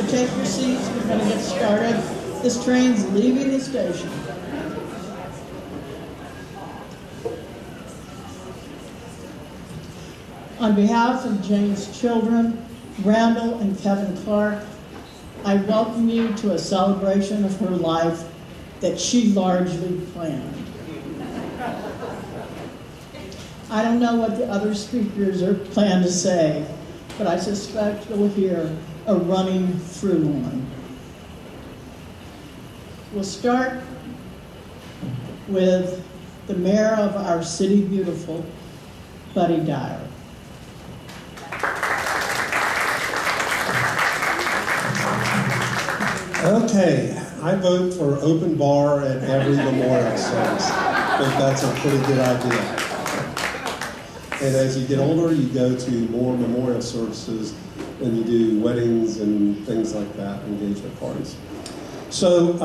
Take your seats. We're going to get started. This train's leaving the station. On behalf of Jane's children, Randall and Kevin Clark, I welcome you to a celebration of her life that she largely planned. I don't know what the other speakers are planned to say, but I suspect you'll hear a running through one. We'll start with the mayor of our city beautiful, Buddy Dyer. Okay, I vote for open bar at every memorial service. I think that's a pretty good idea. And as you get older, you go to more memorial services than you do weddings and things like that, engagement parties. So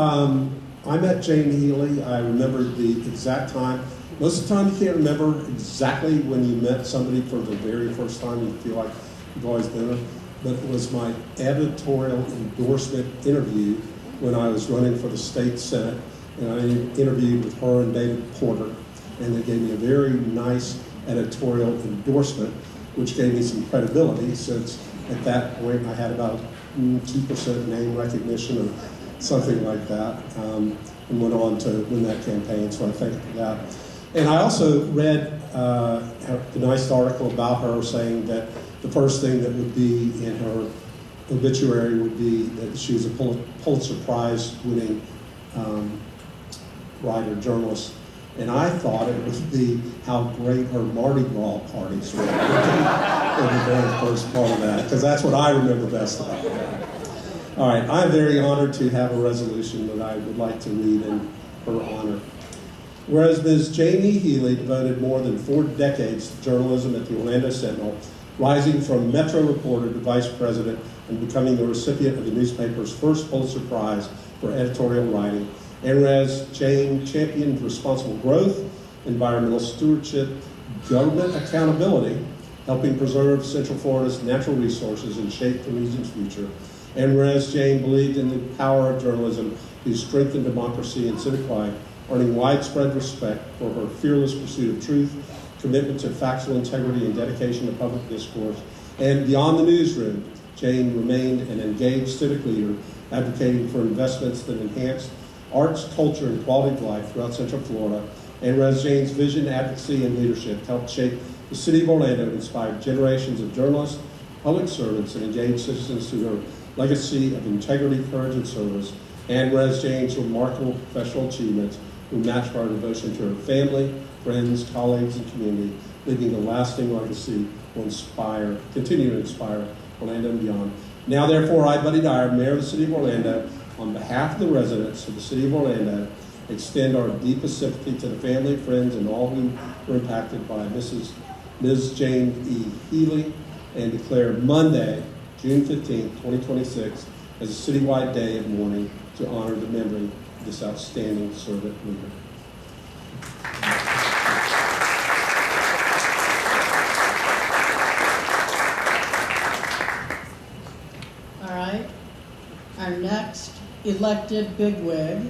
I met Jane Healy. I remember the exact time. Most of the time you can't remember exactly when you met somebody for the very first time. You feel like you've always been there. But it was my editorial endorsement interview when I was running for the state senate. And I interviewed with her and David Porter. And they gave me a very nice editorial endorsement, which gave me some credibility, since at that point I had about 2% name recognition or something like that, and went on to win that campaign, so I thank her for that. And I also read a nice article about her saying that the first thing that would be in her obituary would be that she was a Pulitzer Prize winning writer, journalist. And I thought it would be how great her Mardi Gras parties were in the very first part of that, because that's what I remember best about her. All right, I'm very honored to have a resolution that I would like to read in her honor. Whereas Ms. Jane Healy devoted more than 4 decades to journalism at the Orlando Sentinel, rising from Metro reporter to vice president and becoming the recipient of the newspaper's first Pulitzer Prize for editorial writing, and whereas Jane championed responsible growth, environmental stewardship, government accountability, helping preserve Central Florida's natural resources and shape the region's future, and whereas Jane believed in the power of journalism to strengthen democracy and civic life, earning widespread respect for her fearless pursuit of truth, commitment to factual integrity, and dedication to public discourse, and beyond the newsroom, Jane remained an engaged civic leader, advocating for investments that enhanced arts, culture, and quality of life throughout Central Florida. And whereas Jane's vision, advocacy, and leadership helped shape the city of Orlando and inspired generations of journalists, public servants, and engaged citizens through her legacy of integrity, courage, and service. And whereas Jane's remarkable professional achievements were matched by her devotion to her family, friends, colleagues, and community, leaving a lasting legacy will continue to inspire Orlando and beyond. Now, therefore, I, Buddy Dyer, Mayor of the City of Orlando, on behalf of the residents of the City of Orlando, extend our deepest sympathy to the family, friends, and all who were impacted by Ms. Jane E. Healy, and declare Monday, June 15, 2026, as a citywide day of mourning to honor the memory of this outstanding servant leader. All right, our next elected bigwig,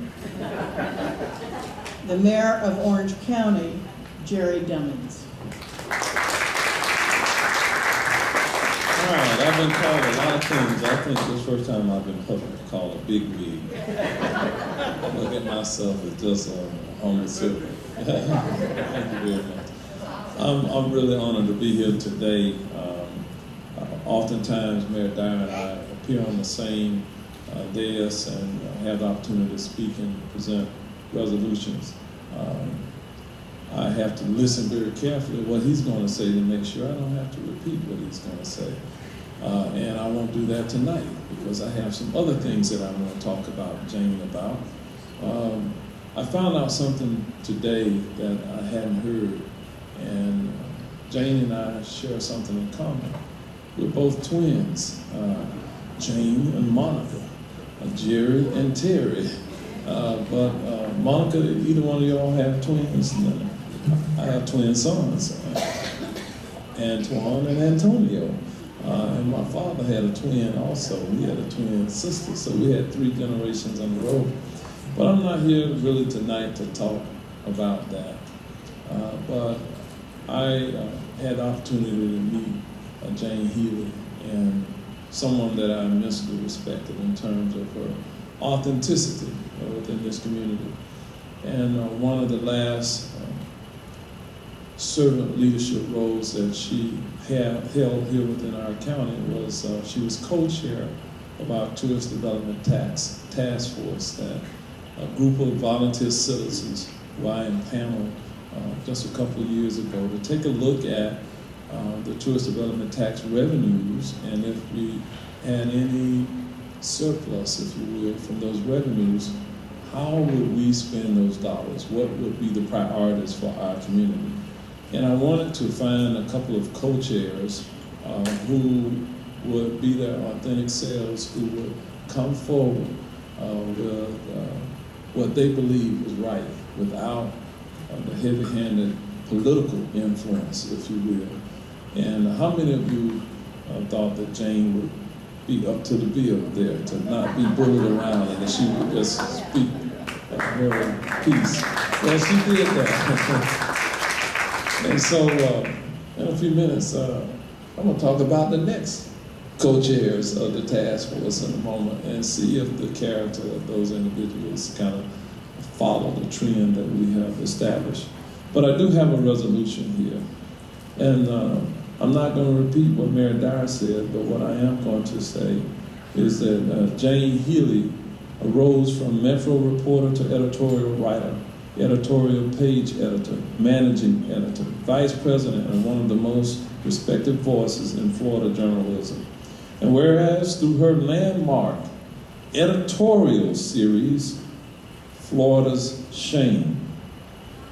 the Mayor of Orange County, Jerry Demmons. All right, I've been called a lot of things. I think this is the first time I've been publicly called a big wig. I look at myself as just a humble servant. Thank you very much. I'm really honored to be here today. Oftentimes, Mayor Dyer and I appear on the same dais and have the opportunity to speak and present resolutions. I have to listen very carefully what he's going to say to make sure I don't have to repeat what he's going to say. And I won't do that tonight because I have some other things that I want to talk about Jane about. I found out something today that I hadn't heard, and Jane and I share something in common. We're both twins, Jane and Monica, Jerry and Terry. But Monica, either one of y'all have twins? No. I have twin sons, Antoine and Antonio. And my father had a twin also. We had a twin sister, so we had 3 generations on the road. But I'm not here really tonight to talk about that. But I had the opportunity to meet Jane Healy, and someone that I immensely respected in terms of her authenticity within this community. And one of the last servant leadership roles that she held here within our county was she was co-chair of our Tourist Development Task Force, that a group of volunteer citizens who I impaneled just a couple of years ago to take a look at the tourist development tax revenues, and if we had any surplus, if you will, from those revenues, how would we spend those dollars? What would be the priorities for our community? And I wanted to find a couple of co-chairs who would be their authentic selves, who would come forward with what they believe was right without the heavy-handed political influence, if you will. And how many of you thought that Jane would be up to the bill there, to not be bullied around and that she would just speak her piece? Well, she did that. And so in a few minutes, I'm going to talk about the next co-chairs of the task force in a moment and see if the character of those individuals kind of follow the trend that we have established. But I do have a resolution here. And I'm not going to repeat what Mayor Dyer said, but what I am going to say is that Jane Healy arose from Metro reporter to editorial writer, editorial page editor, managing editor, vice president, and one of the most respected voices in Florida journalism. And whereas through her landmark editorial series, Florida's Shame,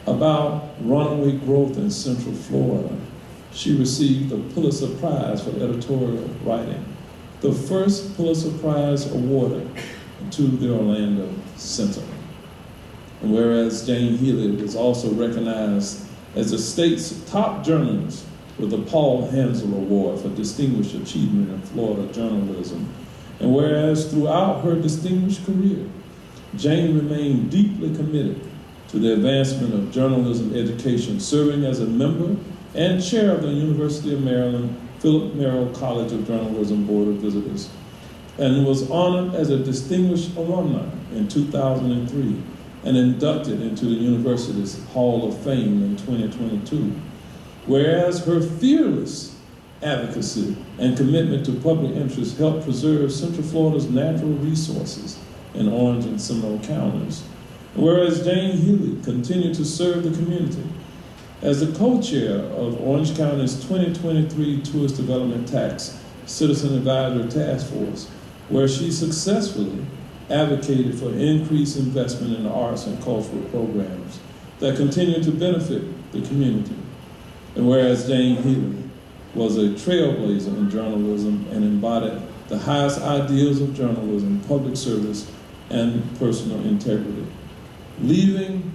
about runaway growth in Central Florida, she received the Pulitzer Prize for editorial writing, the first Pulitzer Prize awarded to the Orlando Center. And whereas Jane Healy was also recognized as the state's top journalist with the Paul Hansel Award for Distinguished Achievement in Florida Journalism, and whereas throughout her distinguished career, Jane remained deeply committed to the advancement of journalism education, serving as a member and chair of the University of Maryland Philip Merrill College of Journalism Board of Visitors, and was honored as a distinguished alumni in 2003 and inducted into the university's Hall of Fame in 2022. Whereas her fearless advocacy and commitment to public interest helped preserve Central Florida's natural resources in Orange and Seminole counties. Whereas Jane Healy continued to serve the community as the co-chair of Orange County's 2023 Tourist Development Tax Citizen Advisory Task Force, where she successfully advocated for increased investment in the arts and cultural programs that continue to benefit the community. And whereas Jane Healy was a trailblazer in journalism and embodied the highest ideals of journalism, public service, and personal integrity, leaving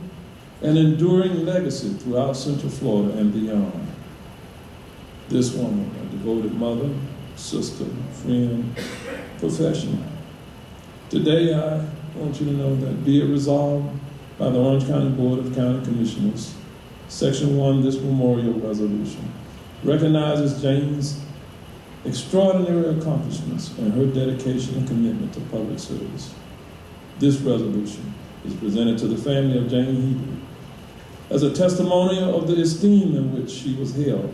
an enduring legacy throughout Central Florida and beyond. This woman, a devoted mother, sister, friend, professional. Today, I want you to know that be it resolved by the Orange County Board of County Commissioners Section 1, this memorial resolution recognizes Jane's extraordinary accomplishments and her dedication and commitment to public service. This resolution is presented to the family of Jane Healy as a testimonial of the esteem in which she was held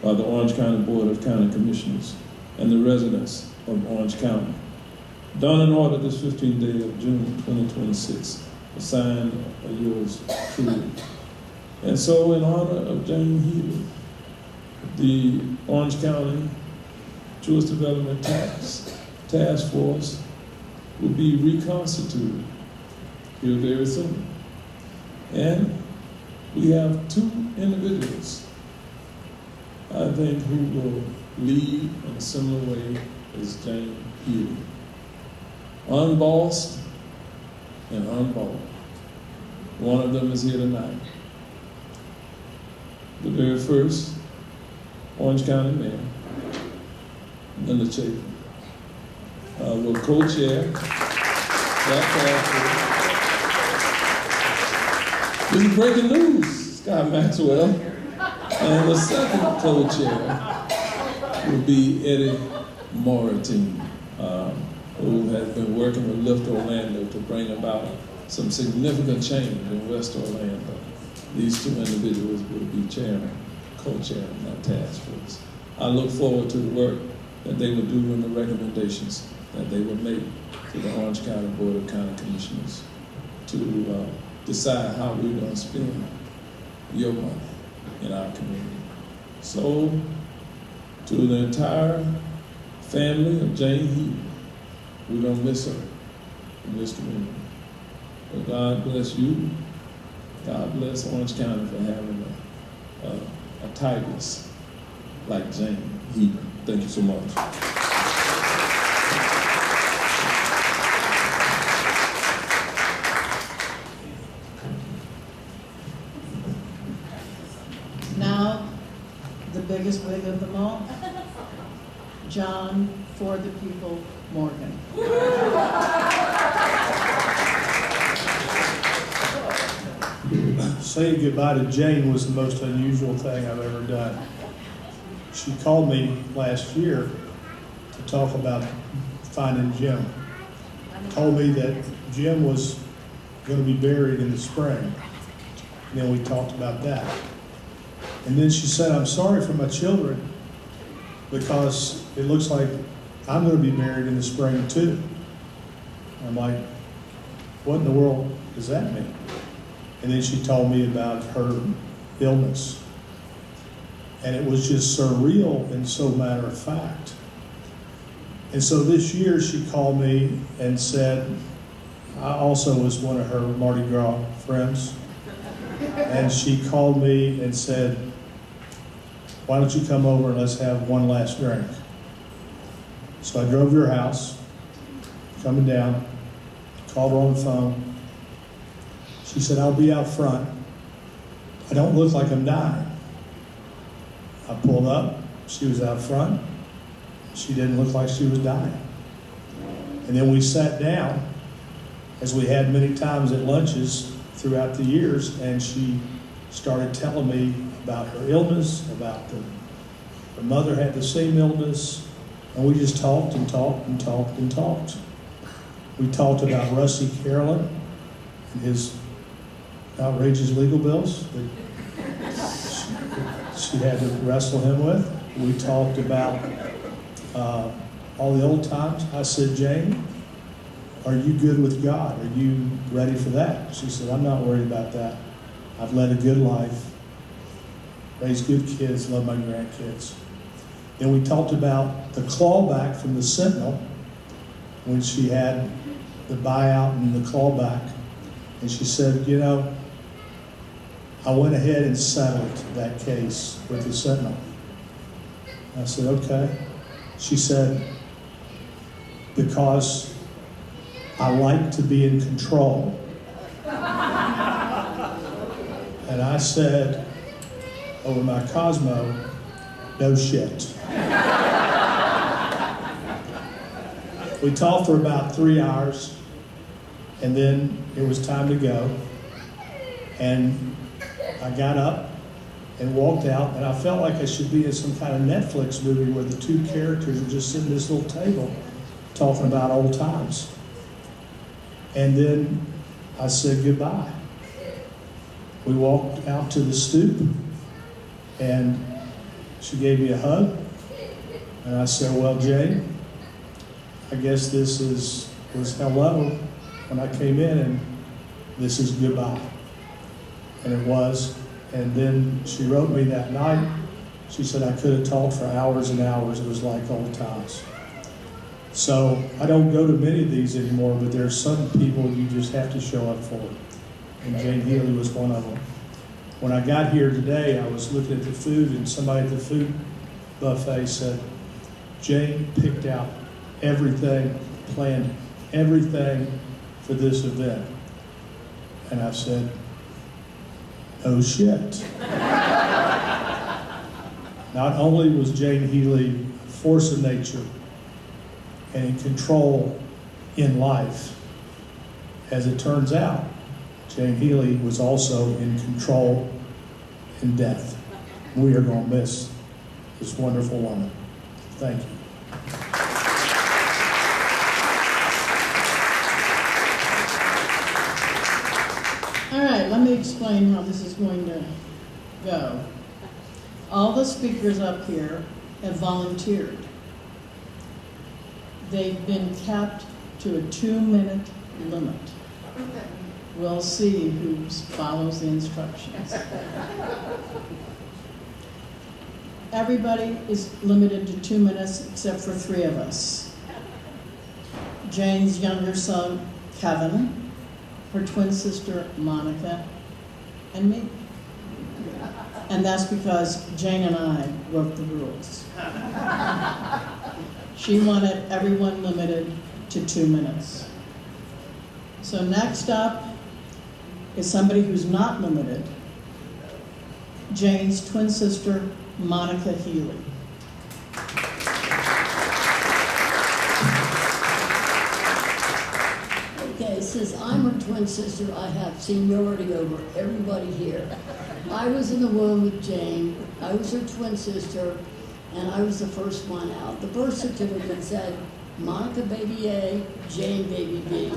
by the Orange County Board of County Commissioners and the residents of Orange County. Done in order this 15th day of June 2026, signed by yours truly. And so in honor of Jane Healy, the Orange County Tourist Development Task Force will be reconstituted here very soon. And we have two individuals, I think, who will lead in a similar way as Jane Healy. Unbossed and unbought. One of them is here tonight. The very first Orange County Mayor, Linda Chapin, will co-chair that task force. This is breaking news, Scott Maxwell. And the second co-chair will be Eddie Moritine, who has been working with Lift Orlando to bring about some significant change in West Orlando. These two individuals will be co-chairing that task force. I look forward to the work that they will do and the recommendations that they will make to the Orange County Board of County Commissioners to decide how we're going to spend your money in our community. So, to the entire family of Jane Healy, we're going to miss her in this community. But God bless you. God bless Orange County for having a tigress like Jane Healy. Thank you so much. Now, the biggest wig of them all, John for the people Morgan. Saying goodbye to Jane was the most unusual thing I've ever done. She called me last year to talk about finding Jim. Told me that Jim was going to be buried in the spring. And then we talked about that. And then she said, I'm sorry for my children because it looks like I'm going to be buried in the spring too. I'm like, what in the world does that mean? And then she told me about her illness. And it was just surreal and so matter of fact. And so this year she called me and said, I also was one of her Mardi Gras friends. And she called me and said, why don't you come over and let's have one last drink? So I drove to her house, coming down, called her on the phone. She said, I'll be out front. I don't look like I'm dying. I pulled up, she was out front. She didn't look like she was dying. And then we sat down, as we had many times at lunches throughout the years, and she started telling me about her illness, about her mother had the same illness, and we just talked and talked and talked and talked. We talked about Rusty Carolyn and his outrageous legal bills that she had to wrestle him with. We talked about all the old times. I said, Jane, are you good with God? Are you ready for that? She said, I'm not worried about that. I've led a good life, raised good kids, love my grandkids. Then we talked about the clawback from the Sentinel when she had the buyout and the clawback. And she said, you know, I went ahead and settled that case with the Sentinel. I said, okay. She said, because I like to be in control. And I said, over my Cosmo, no shit. We talked for about 3 hours, and then it was time to go. And I I got up and walked out, and I felt like I should be in some kind of Netflix movie where the two characters are just sitting at this little table talking about old times. And then I said goodbye. We walked out to the stoop, and she gave me a hug. And I said, well, Jane, I guess this was hello when I came in, and this is goodbye. And it was. And then she wrote me that night. She said I could have talked for hours and hours. It was like old times. So I don't go to many of these anymore, but there are some people you just have to show up for. And Jane Healy was one of them. When I got here today, I was looking at the food, and somebody at the food buffet said, Jane picked out everything, planned everything for this event. And I said, oh shit. Not only was Jane Healy a force of nature and in control in life, as it turns out, Jane Healy was also in control in death. We are going to miss this wonderful woman. Thank you. All right, let me explain how this is going to go. All the speakers up here have volunteered. They've been capped to a 2-minute limit. We'll see who follows the instructions. Everybody is limited to 2 minutes except for 3 of us. Jane's younger son, Kevin, her twin sister, Monica, and me. And that's because Jane and I wrote the rules. She wanted everyone limited to 2 minutes. So next up is somebody who's not limited, Jane's twin sister, Monica Healy. Okay, since I'm her twin sister, I have seniority over everybody here. I was in the womb with Jane, I was her twin sister, and I was the first one out. The birth certificate said, Monica baby A, Jane baby B.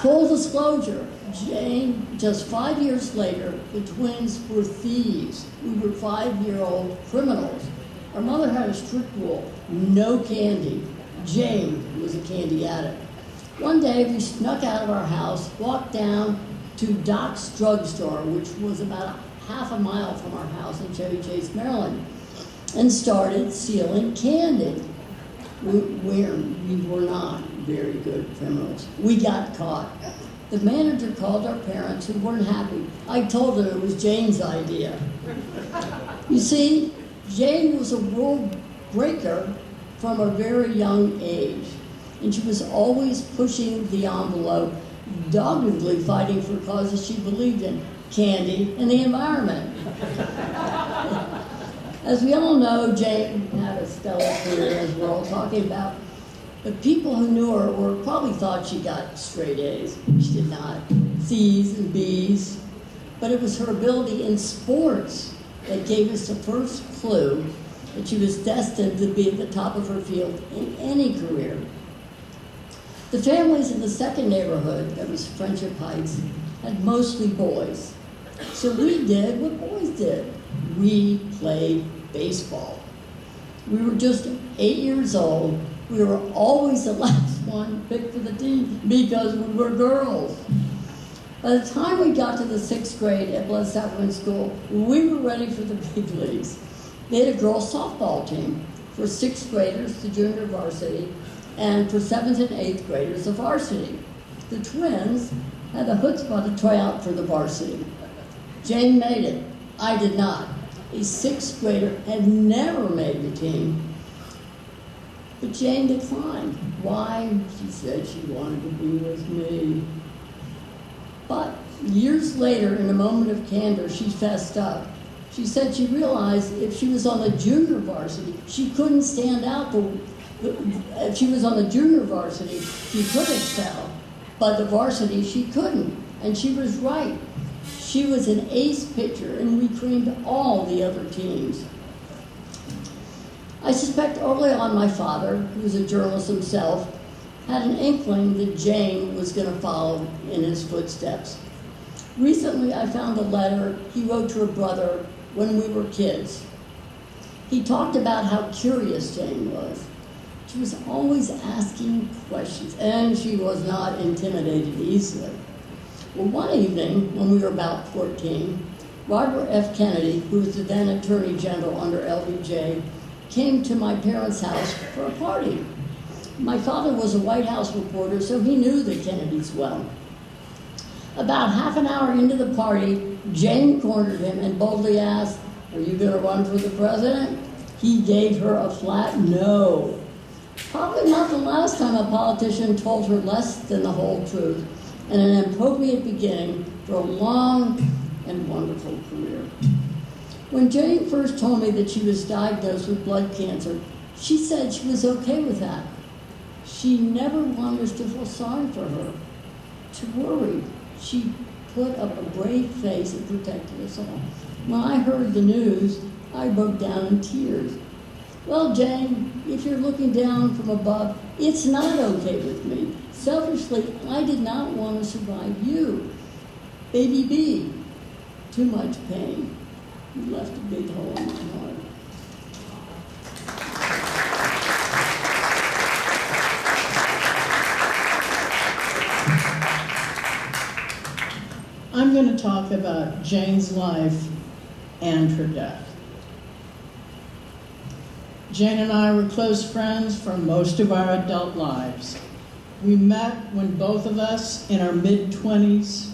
Full disclosure, Jane, just 5 years later, the twins were thieves. We were 5-year-old criminals. Our mother had a strict rule, no candy. Jane was a candy addict. One day we snuck out of our house, walked down to Doc's drugstore, which was about half a mile from our house in Chevy Chase, Maryland, and started stealing candy. We were not very good criminals. We got caught. The manager called our parents who weren't happy. I told them it was Jane's idea. You see, Jane was a rule breaker from a very young age, and she was always pushing the envelope, doggedly fighting for causes she believed in, candy and the environment. As we all know, Jane had a stellar career, as we're all talking about, but people who knew her probably thought she got straight A's. She did not. C's and B's. But it was her ability in sports that gave us the first clue that she was destined to be at the top of her field in any career. The families in the second neighborhood, that was Friendship Heights, had mostly boys. So we did what boys did. We played baseball. We were just 8 years old. We were always the last one picked for the team because we were girls. By the time we got to the 6th grade at Blood Sacrament School, we were ready for the big leagues. They had a girls softball team for 6th graders, the junior varsity, and for 7th and 8th graders, the varsity. The twins had the chutzpah to try out for the varsity. Jane made it. I did not. A 6th grader had never made the team. But Jane declined. Why? She said she wanted to be with me. But years later, in a moment of candor, she fessed up. She said she realized if she was on the junior varsity, she couldn't stand out. If she was on the junior varsity, she could excel. But the varsity, she couldn't. And she was right. She was an ace pitcher, and we creamed all the other teams. I suspect early on my father, who was a journalist himself, had an inkling that Jane was going to follow in his footsteps. Recently, I found a letter he wrote to her brother when we were kids. He talked about how curious Jane was. She was always asking questions, and she was not intimidated easily. Well, one evening, when we were about 14, Robert F. Kennedy, who was the then Attorney General under LBJ, came to my parents' house for a party. My father was a White House reporter, so he knew the Kennedys well. About half an hour into the party, Jane cornered him and boldly asked, "Are you going to run for the president?" He gave her a flat no. Probably not the last time a politician told her less than the whole truth, and an appropriate beginning for a long and wonderful career. When Jane first told me that she was diagnosed with blood cancer, she said she was okay with that. She never wanted us to feel sorry for her, to worry. She put up a brave face and protected us all. When I heard the news, I broke down in tears. Well, Jane, if you're looking down from above, it's not okay with me. Selfishly, I did not want to survive you. Baby B, too much pain. You left a big hole in my heart. I'm going to talk about Jane's life and her death. Jane and I were close friends for most of our adult lives. We met when both of us, in our mid-20s,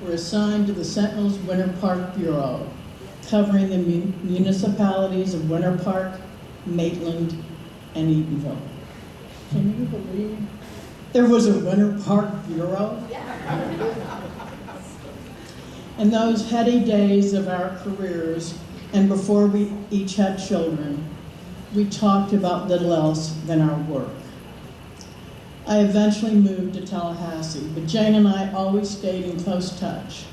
were assigned to the Sentinel's Winter Park Bureau, covering the municipalities of Winter Park, Maitland, and Eatonville. Can you believe there was a Winter Park Bureau? In those heady days of our careers, and before we each had children, we talked about little else than our work. I eventually moved to Tallahassee, but Jane and I always stayed in close touch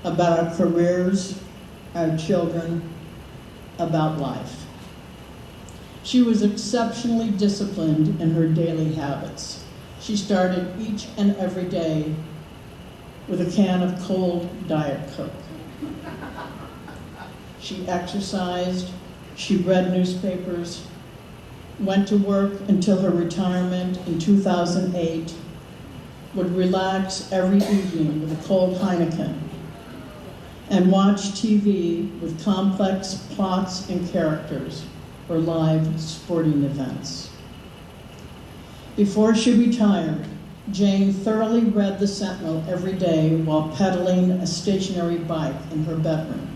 about our careers, our children, about life. She was exceptionally disciplined in her daily habits. She started each and every day with a can of cold Diet Coke. She exercised, she read newspapers, went to work until her retirement in 2008, would relax every evening with a cold Heineken, and watch TV with complex plots and characters or live sporting events. Before she retired, Jane thoroughly read the Sentinel every day while pedaling a stationary bike in her bedroom.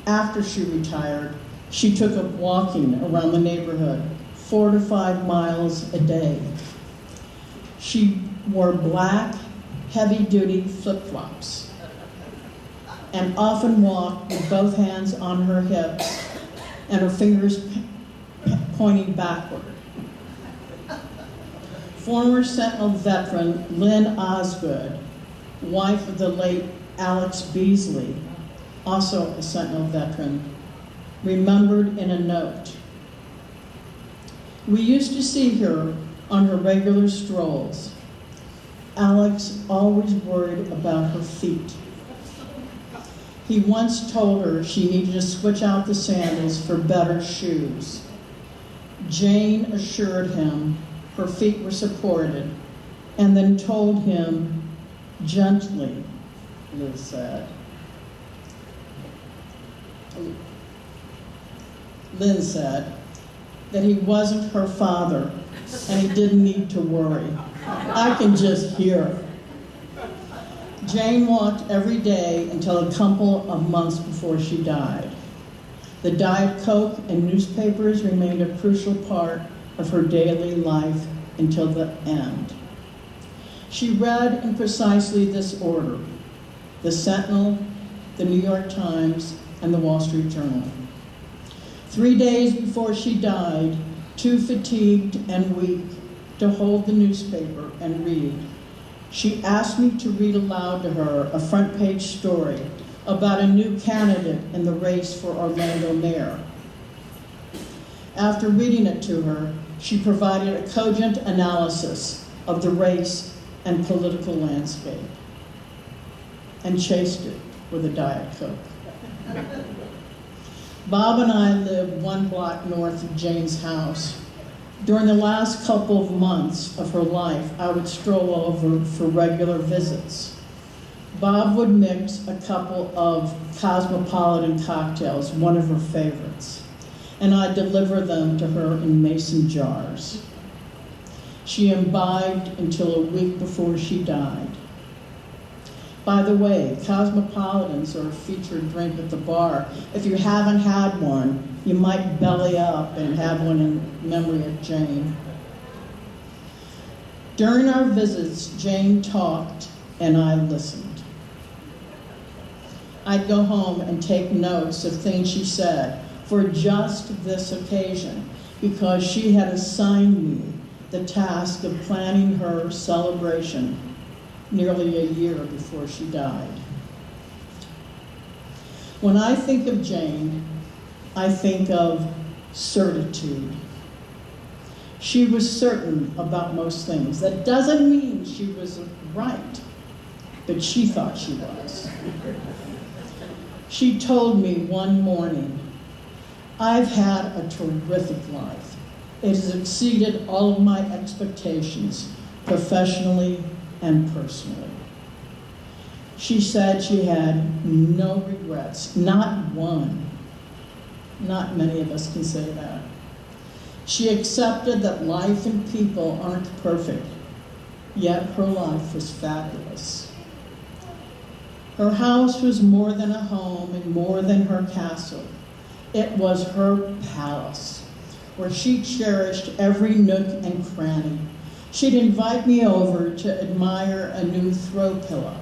After she retired, she took up walking around the neighborhood, 4 to 5 miles a day. She wore black, heavy-duty flip-flops and often walked with both hands on her hips and her fingers pointing backward. Former Sentinel veteran Lynn Osgood, wife of the late Alex Beasley, also a Sentinel veteran, remembered in a note, "We used to see her on her regular strolls. Alex always worried about her feet. He once told her she needed to switch out the sandals for better shoes. Jane assured him her feet were supported, and then told him gently," Liz said. Lynn said that he wasn't her father and he didn't need to worry. I can just hear her. Jane walked every day until a couple of months before she died. The Diet Coke and newspapers remained a crucial part of her daily life until the end. She read in precisely this order: the Sentinel, the New York Times, and the Wall Street Journal. 3 days before she died, too fatigued and weak to hold the newspaper and read, She asked me to read aloud to her a front-page story about a new candidate in the race for Orlando mayor. After reading it to her, she provided a cogent analysis of the race and political landscape and chased it with a Diet Coke. Bob and I live 1 block north of Jane's house. During the last couple of months of her life, I would stroll over for regular visits. Bob would mix a couple of cosmopolitan cocktails, one of her favorites, and I'd deliver them to her in mason jars. She imbibed until a week before she died. By the way, cosmopolitans are a featured drink at the bar. If you haven't had one, you might belly up and have one in memory of Jane. During our visits, Jane talked and I listened. I'd go home and take notes of things she said for just this occasion, because she had assigned me the task of planning her celebration nearly a year before she died. When I think of Jane, I think of certitude. She was certain about most things. That doesn't mean she was right, but she thought she was. She told me one morning, "I've had a terrific life. It has exceeded all of my expectations, professionally and personally." She said she had no regrets, not one. Not many of us can say that. She accepted that life and people aren't perfect, yet her life was fabulous. Her house was more than a home and more than her castle. It was her palace, where she cherished every nook and cranny. She'd invite me over to admire a new throw pillow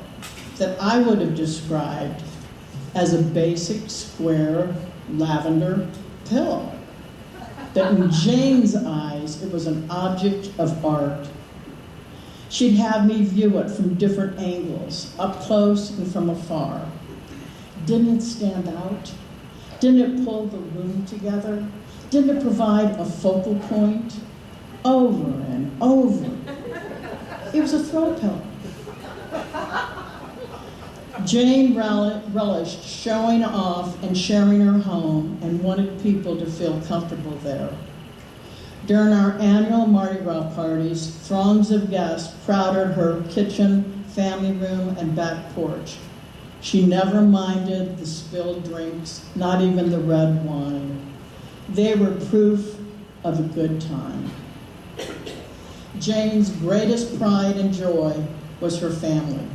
that I would have described as a basic square lavender pillow. But in Jane's eyes, it was an object of art. She'd have me view it from different angles, up close and from afar. Didn't it stand out? Didn't it pull the room together? Didn't it provide a focal point? Over and over. It was a throw pillow. Jane relished showing off and sharing her home and wanted people to feel comfortable there. During our annual Mardi Gras parties, throngs of guests crowded her kitchen, family room, and back porch. She never minded the spilled drinks, not even the red wine. They were proof of a good time. Jane's greatest pride and joy was her family.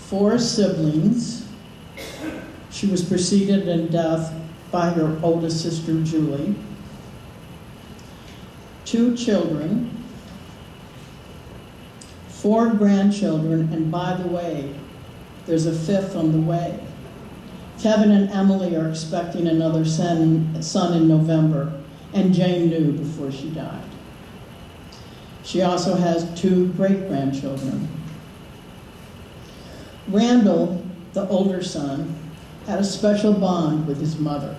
4 siblings. She was preceded in death by her oldest sister, Julie. 2 children, 4 grandchildren, and by the way, there's a 5th on the way. Kevin and Emily are expecting another son in November, and Jane knew before she died. She also has 2 great-grandchildren. Randall, the older son, had a special bond with his mother.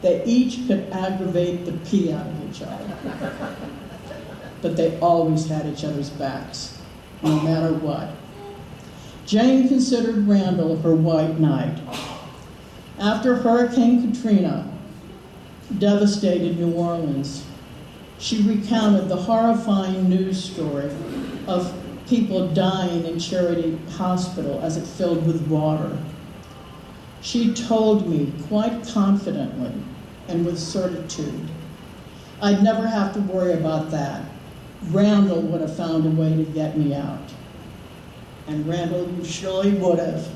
They each could aggravate the pee out of each other, but they always had each other's backs, no matter what. Jane considered Randall her white knight. After Hurricane Katrina devastated New Orleans, she recounted the horrifying news story of people dying in Charity Hospital as it filled with water. She told me quite confidently and with certitude, I'd never have to worry about that. Randall would have found a way to get me out. And Randall, you surely would have.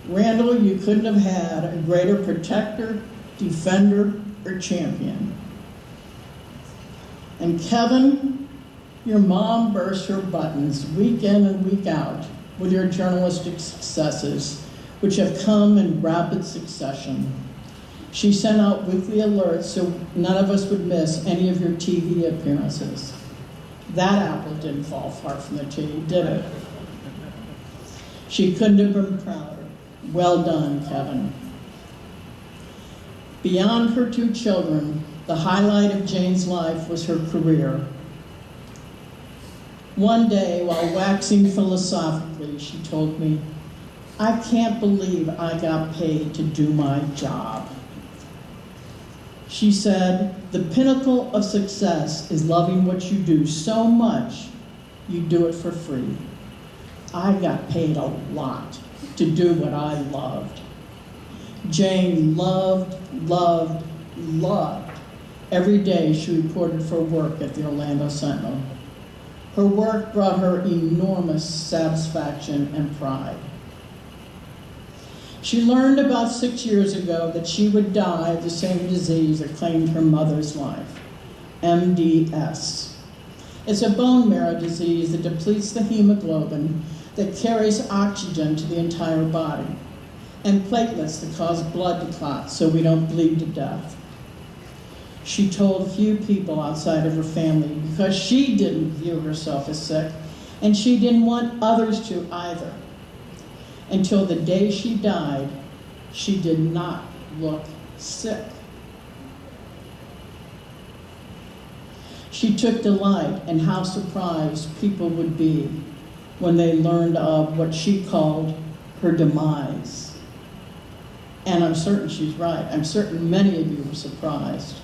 Randall, you couldn't have had a greater protector, defender, or champion. And Kevin, your mom burst her buttons week in and week out with your journalistic successes, which have come in rapid succession. She sent out weekly alerts so none of us would miss any of your TV appearances. That apple didn't fall far from the tree, did it? She couldn't have been prouder. Well done, Kevin. Beyond her 2 children, the highlight of Jane's life was her career. One day, while waxing philosophically, she told me, "I can't believe I got paid to do my job." She said, "The pinnacle of success is loving what you do so much you do it for free. I got paid a lot to do what I loved." Jane loved, loved, loved every day she reported for work at the Orlando Sentinel. Her work brought her enormous satisfaction and pride. She learned about 6 years ago that she would die of the same disease that claimed her mother's life, MDS. It's a bone marrow disease that depletes the hemoglobin that carries oxygen to the entire body, and platelets that cause blood to clot so we don't bleed to death. She told few people outside of her family because she didn't view herself as sick, and she didn't want others to either. Until the day she died, she did not look sick. She took delight in how surprised people would be when they learned of what she called her demise. And I'm certain she's right. I'm certain many of you were surprised.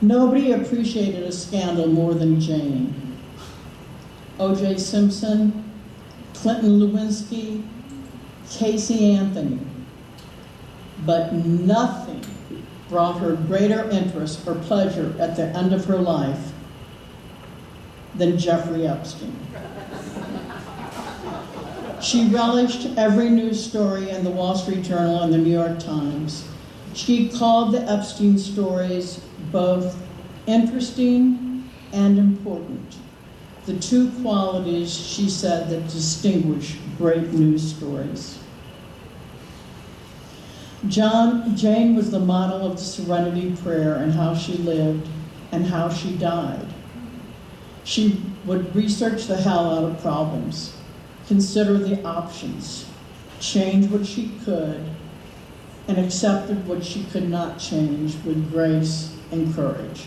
Nobody appreciated a scandal more than Jane. O.J. Simpson, Clinton Lewinsky, Casey Anthony. But nothing brought her greater interest or pleasure at the end of her life than Jeffrey Epstein. She relished every news story in the Wall Street Journal and the New York Times. She called the Epstein stories both interesting and important, the 2 qualities, she said, that distinguish great news stories. Jane was the model of the Serenity Prayer and how she lived and how she died. She would research the hell out of problems, consider the options, change what she could, and accepted what she could not change with grace and courage.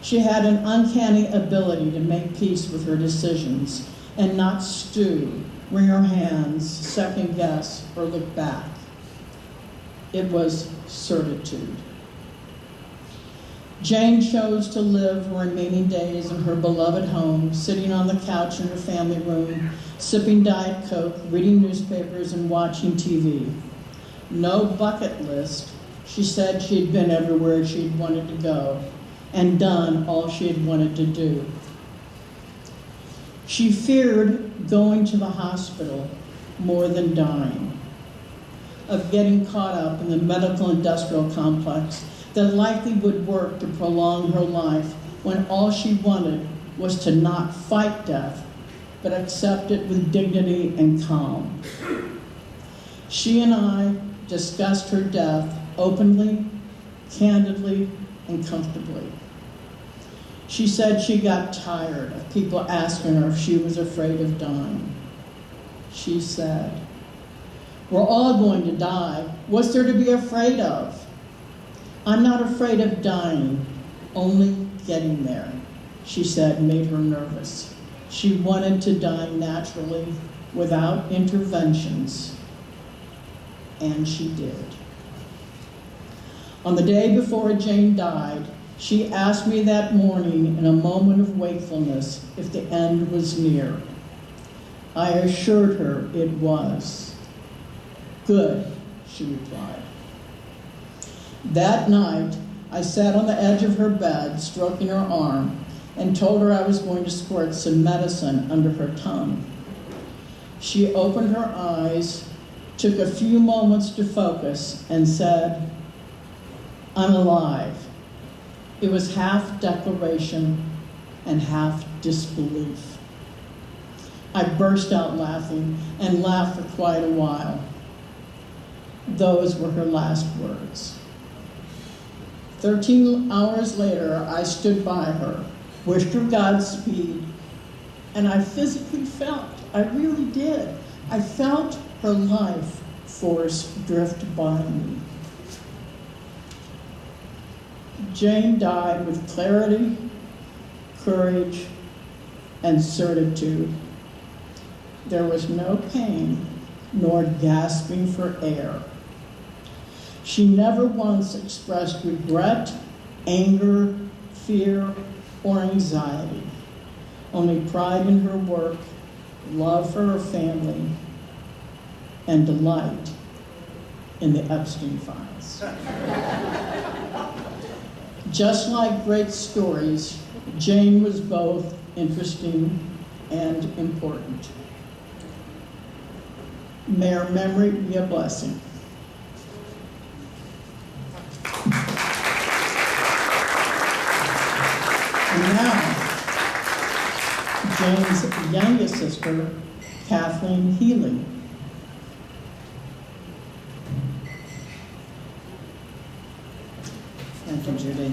She had an uncanny ability to make peace with her decisions and not stew, wring her hands, second guess, or look back. It was certitude. Jane chose to live her remaining days in her beloved home, sitting on the couch in her family room, sipping Diet Coke, reading newspapers, and watching TV. No bucket list. She said she had been everywhere she had wanted to go and done all she had wanted to do. She feared going to the hospital more than dying, of getting caught up in the medical industrial complex that likely would work to prolong her life when all she wanted was to not fight death, but accept it with dignity and calm. She and I discussed her death openly, candidly, and comfortably. She said she got tired of people asking her if she was afraid of dying. She said, "We're all going to die. What's there to be afraid of? I'm not afraid of dying, only getting there," she said, made her nervous. She wanted to die naturally, without interventions, and she did. On the day before Jane died, she asked me that morning in a moment of wakefulness if the end was near. I assured her it was. "Good," she replied. That night, I sat on the edge of her bed, stroking her arm, and told her I was going to squirt some medicine under her tongue. She opened her eyes, took a few moments to focus, and said, "I'm alive." It was half declaration and half disbelief. I burst out laughing and laughed for quite a while. Those were her last words. 13 hours later, I stood by her, wished her Godspeed, and I physically felt, I really did, I felt her life force drift by me. Jane died with clarity, courage, and certitude. There was no pain, nor gasping for air. She never once expressed regret, anger, fear, or anxiety. Only pride in her work, love for her family, and delight in the Epstein files. Just like great stories, Jane was both interesting and important. May her memory be a blessing. And now, Jane's youngest sister, Kathleen Healy. Thank you, Judy.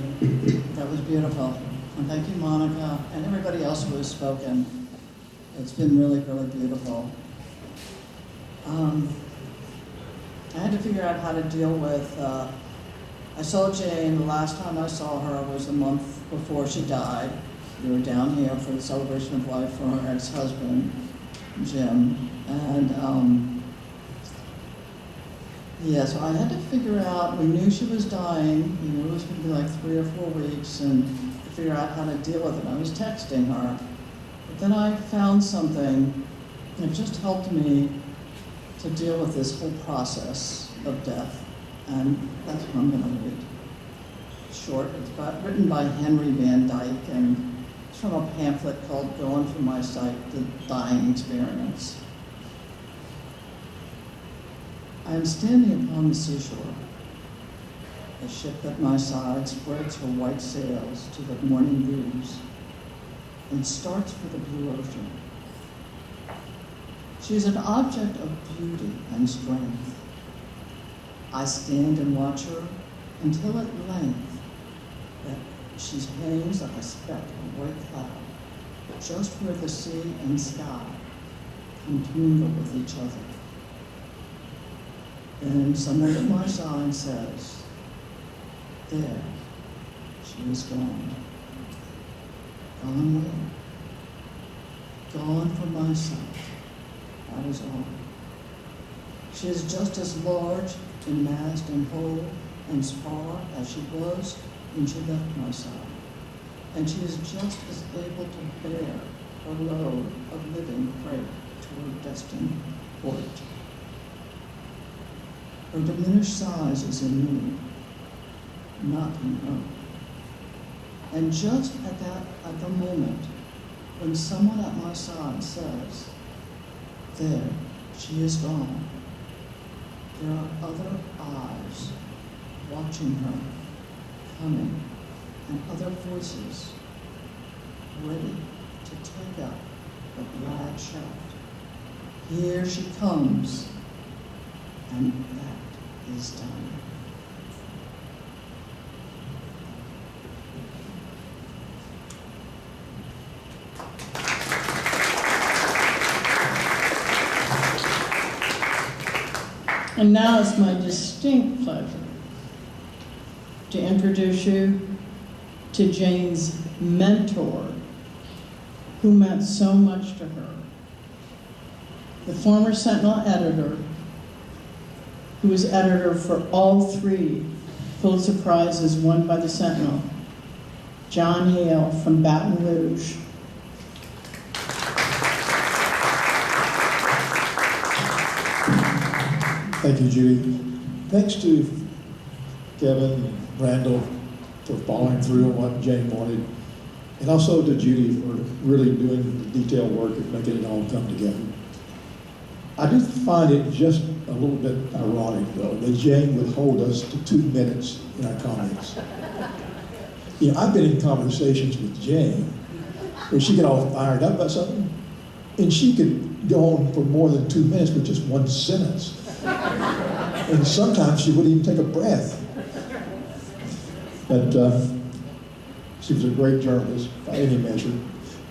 That was beautiful. And thank you, Monica, and everybody else who has spoken. It's been really, really beautiful. I had to figure out how to deal with, I saw Jane, the last time I saw her was the month before she died. We were down here for the celebration of life for her ex-husband, Jim. And yeah, so I had to figure out, we knew she was dying, we knew it was gonna be like 3 or 4 weeks, and to figure out how to deal with it. I was texting her, but then I found something that just helped me to deal with this whole process of death, and that's what I'm gonna read. Short, it's written by Henry Van Dyke, and it's from a pamphlet called Going From My Sight, The Dying Experience. I am standing upon the seashore. The ship at my side spreads her white sails to the morning breeze and starts for the blue ocean. She is an object of beauty and strength. I stand and watch her until at length that she hangs like a speck of white cloud, just where the sea and sky come to mingle with each other. Then someone at my side says, "There, she is gone." Gone where? Gone from my sight. That is all. She is just as large in mast and hull and spar as she was when she left my side. And she is just as able to bear a load of living freight to her destined port. Her diminished size is in me, not in her. And just at the moment when someone at my side says, "There, she is gone," there are other eyes watching her coming, and other voices ready to take up the glad shout. Here she comes, and that is done. And now it's my distinct pleasure to introduce you to Jane's mentor, who meant so much to her, the former Sentinel editor, who was editor for all 3 Pulitzer Prizes won by the Sentinel, John Hale from Baton Rouge. Thank you, Judy. Thanks to Kevin and Randall for following through on what Jane wanted, and also to Judy for really doing the detailed work of making it all come together. I do find it just a little bit ironic, though, that Jane would hold us to 2 minutes in our comments. You know, I've been in conversations with Jane where she get all fired up about something, and she could go on for more than 2 minutes with just one sentence. And sometimes she wouldn't even take a breath. But she was a great journalist by any measure.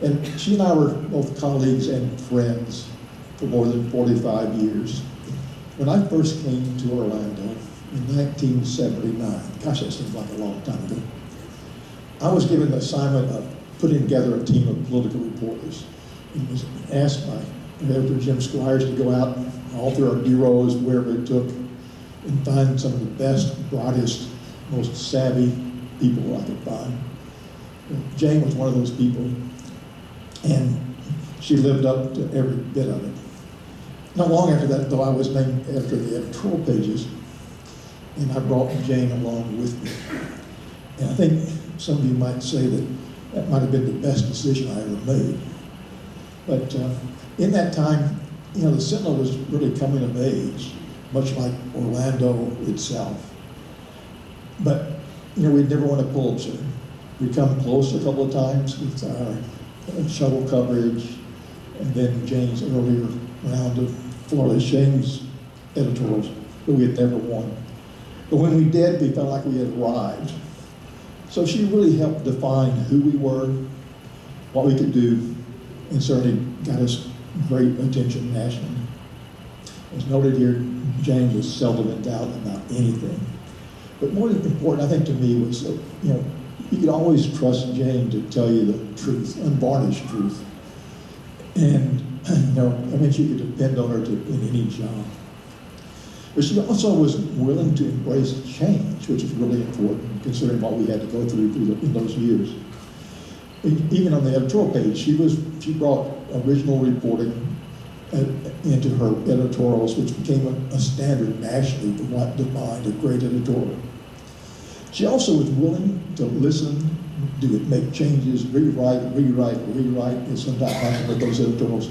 And she and I were both colleagues and friends for more than 45 years. When I first came to Orlando in 1979, gosh, that seems like a long time ago, I was given the assignment of putting together a team of political reporters. And was asked by editor Jim Squires to go out all through our bureaus, wherever it took, and find some of the best, brightest, most savvy people I could find. Jane was one of those people, and she lived up to every bit of it. Not long after that, though, I was named editor of the editorial pages, and I brought Jane along with me. And I think some of you might say that that might have been the best decision I ever made. But in that time, you know, the Sentinel was really coming of age, much like Orlando itself. But, you know, we'd never won a Pulitzer. We'd come close a couple of times with our shuttle coverage, and then Jane's earlier round of Florida Shane's editorials, but we had never won. But when we did, we felt like we had arrived. So she really helped define who we were, what we could do, and certainly got us great attention nationally. As noted here, Jane was seldom in doubt about anything. But more important, I think, to me was that, you know, you could always trust Jane to tell you the truth, unvarnished truth. And, you know, I mean, you could depend on her in any job. But she also was willing to embrace change, which is really important, considering what we had to go through in those years. Even on the editorial page, she brought original reporting into her editorials, which became a standard nationally for what defined a great editorial. She also was willing to listen, make changes, rewrite, and sometimes happen with those editorials.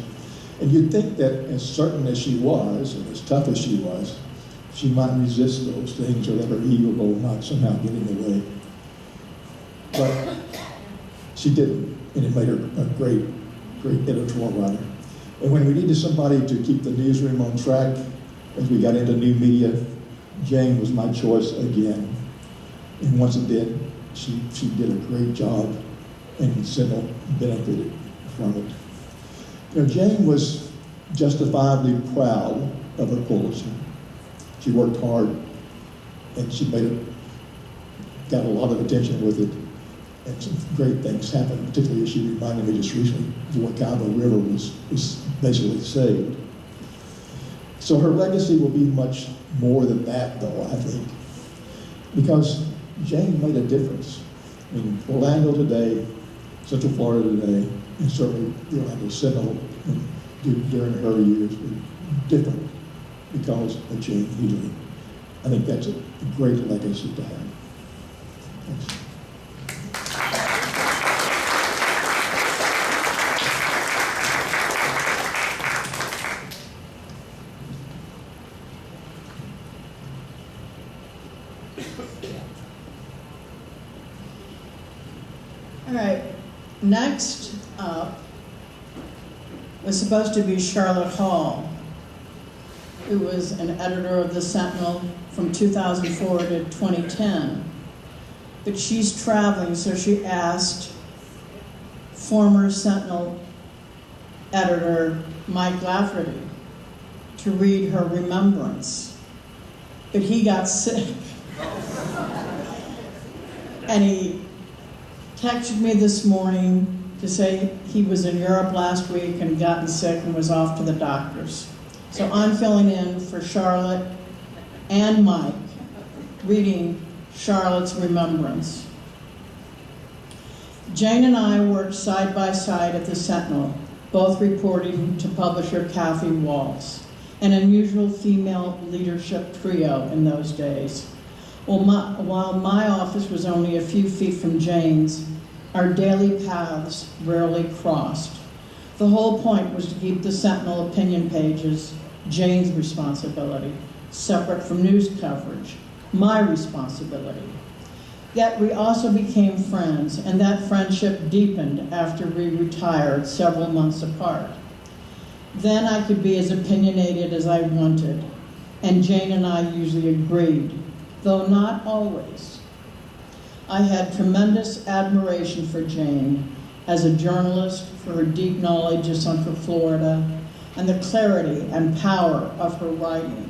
And you'd think that as certain as she was, and as tough as she was, she might resist those things or let her ego not somehow get in the way. But she didn't, and it made her a great editorial writer. And when we needed somebody to keep the newsroom on track, as we got into new media, Jane was my choice again. And once it did, she did a great job, and the Sentinel benefited from it. You know, Jane was justifiably proud of her Pulitzer. She worked hard, and she got a lot of attention with it. And some great things happened, particularly as she reminded me just recently, the Wakaba River was basically saved. So her legacy will be much more than that, though, I think, because Jane made a difference. I mean, Orlando today, Central Florida today, and certainly the Orlando Sentinel during her years were different because of Jane Healy. I think that's a great legacy to have. Thanks. All right, next up was supposed to be Charlotte Hall, who was an editor of the Sentinel from 2004 to 2010. But she's traveling, so she asked former Sentinel editor Mike Lafferty to read her remembrance. But he got sick. And he texted me this morning to say he was in Europe last week and gotten sick and was off to the doctors. So I'm filling in for Charlotte and Mike, reading Charlotte's remembrance. Jane and I worked side by side at the Sentinel, both reporting to publisher Kathy Waltz, an unusual female leadership trio in those days. While my office was only a few feet from Jane's, our daily paths rarely crossed. The whole point was to keep the Sentinel opinion pages Jane's responsibility, separate from news coverage, my responsibility. Yet we also became friends, and that friendship deepened after we retired several months apart. Then I could be as opinionated as I wanted, and Jane and I usually agreed, though not always. I had tremendous admiration for Jane as a journalist for her deep knowledge of Central Florida and the clarity and power of her writing.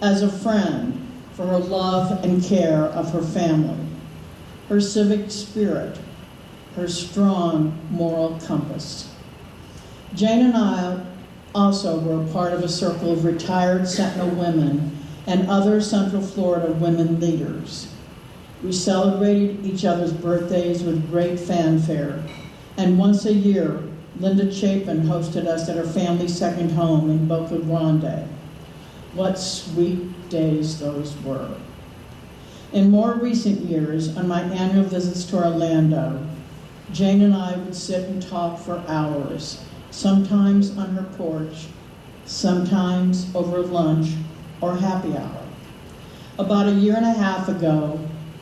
As a friend, for her love and care of her family, her civic spirit, her strong moral compass. Jane and I also were a part of a circle of retired Sentinel women and other Central Florida women leaders. We celebrated each other's birthdays with great fanfare, and once a year, Linda Chapin hosted us at her family's second home in Boca Grande. What sweet days those were. In more recent years, on my annual visits to Orlando, Jane and I would sit and talk for hours, sometimes on her porch, sometimes over lunch or happy hour. About a year and a half ago,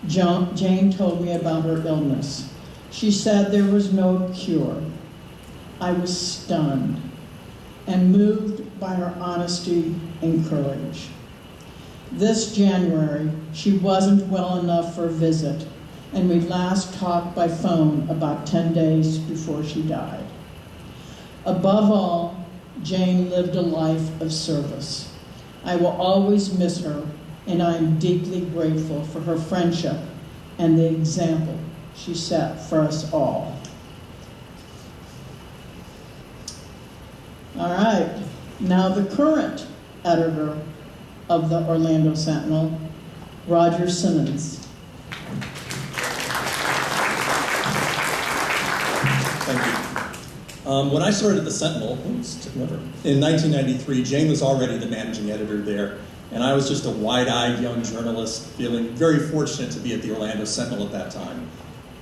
Jane told me about her illness. She said there was no cure. I was stunned and moved by her honesty and courage. This January, she wasn't well enough for a visit, and we last talked by phone about 10 days before she died. Above all, Jane lived a life of service. I will always miss her, and I am deeply grateful for her friendship and the example she set for us all. All right, now the current editor of the Orlando Sentinel, Roger Simmons. Thank you. When I started at the Sentinel in 1993, Jane was already the managing editor there, and I was just a wide-eyed young journalist feeling very fortunate to be at the Orlando Sentinel at that time.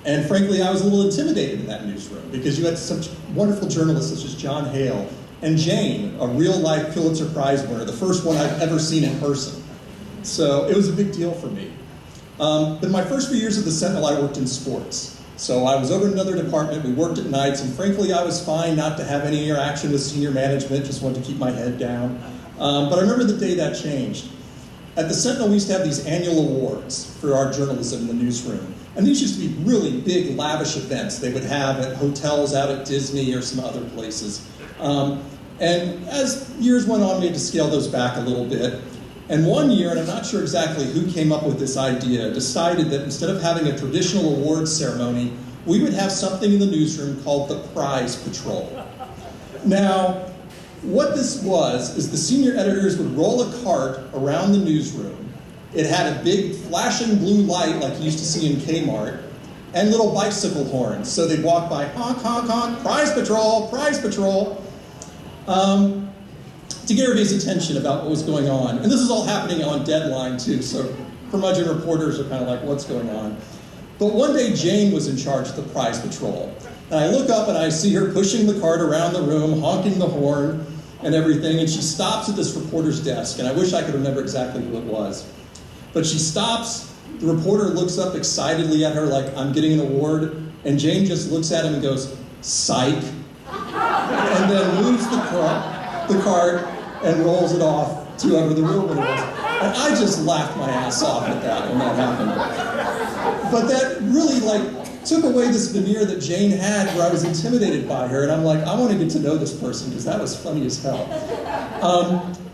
And frankly, I was a little intimidated in that newsroom because you had such wonderful journalists such as John Hale and Jane, a real-life Pulitzer Prize winner, the first one I've ever seen in person. So it was a big deal for me. But in my first few years at the Sentinel, I worked in sports. So I was over in another department, we worked at nights, and frankly, I was fine not to have any interaction with senior management, just wanted to keep my head down. But I remember the day that changed. At the Sentinel, we used to have these annual awards for our journalism in the newsroom. And these used to be really big, lavish events they would have at hotels out at Disney or some other places. And as years went on, we had to scale those back a little bit. And one year, and I'm not sure exactly who came up with this idea, decided that instead of having a traditional awards ceremony, we would have something in the newsroom called the Prize Patrol. Now, what this was is the senior editors would roll a cart around the newsroom. It had a big flashing blue light like you used to see in Kmart, and little bicycle horns. So they'd walk by, honk, honk, honk, Prize Patrol, Prize Patrol, to get everybody's attention about what was going on. And this is all happening on deadline too, so curmudgeon reporters are kind of like, what's going on? But one day Jane was in charge of the Prize Patrol. And I look up and I see her pushing the cart around the room, honking the horn and everything, and she stops at this reporter's desk, and I wish I could remember exactly who it was. But she stops, the reporter looks up excitedly at her like, I'm getting an award, and Jane just looks at him and goes, psych, and then moves the cart and rolls it off to whoever the real winner was. And I just laughed my ass off at that when that happened. But that really took away this veneer that Jane had where I was intimidated by her, and I'm like, I want to get to know this person because that was funny as hell.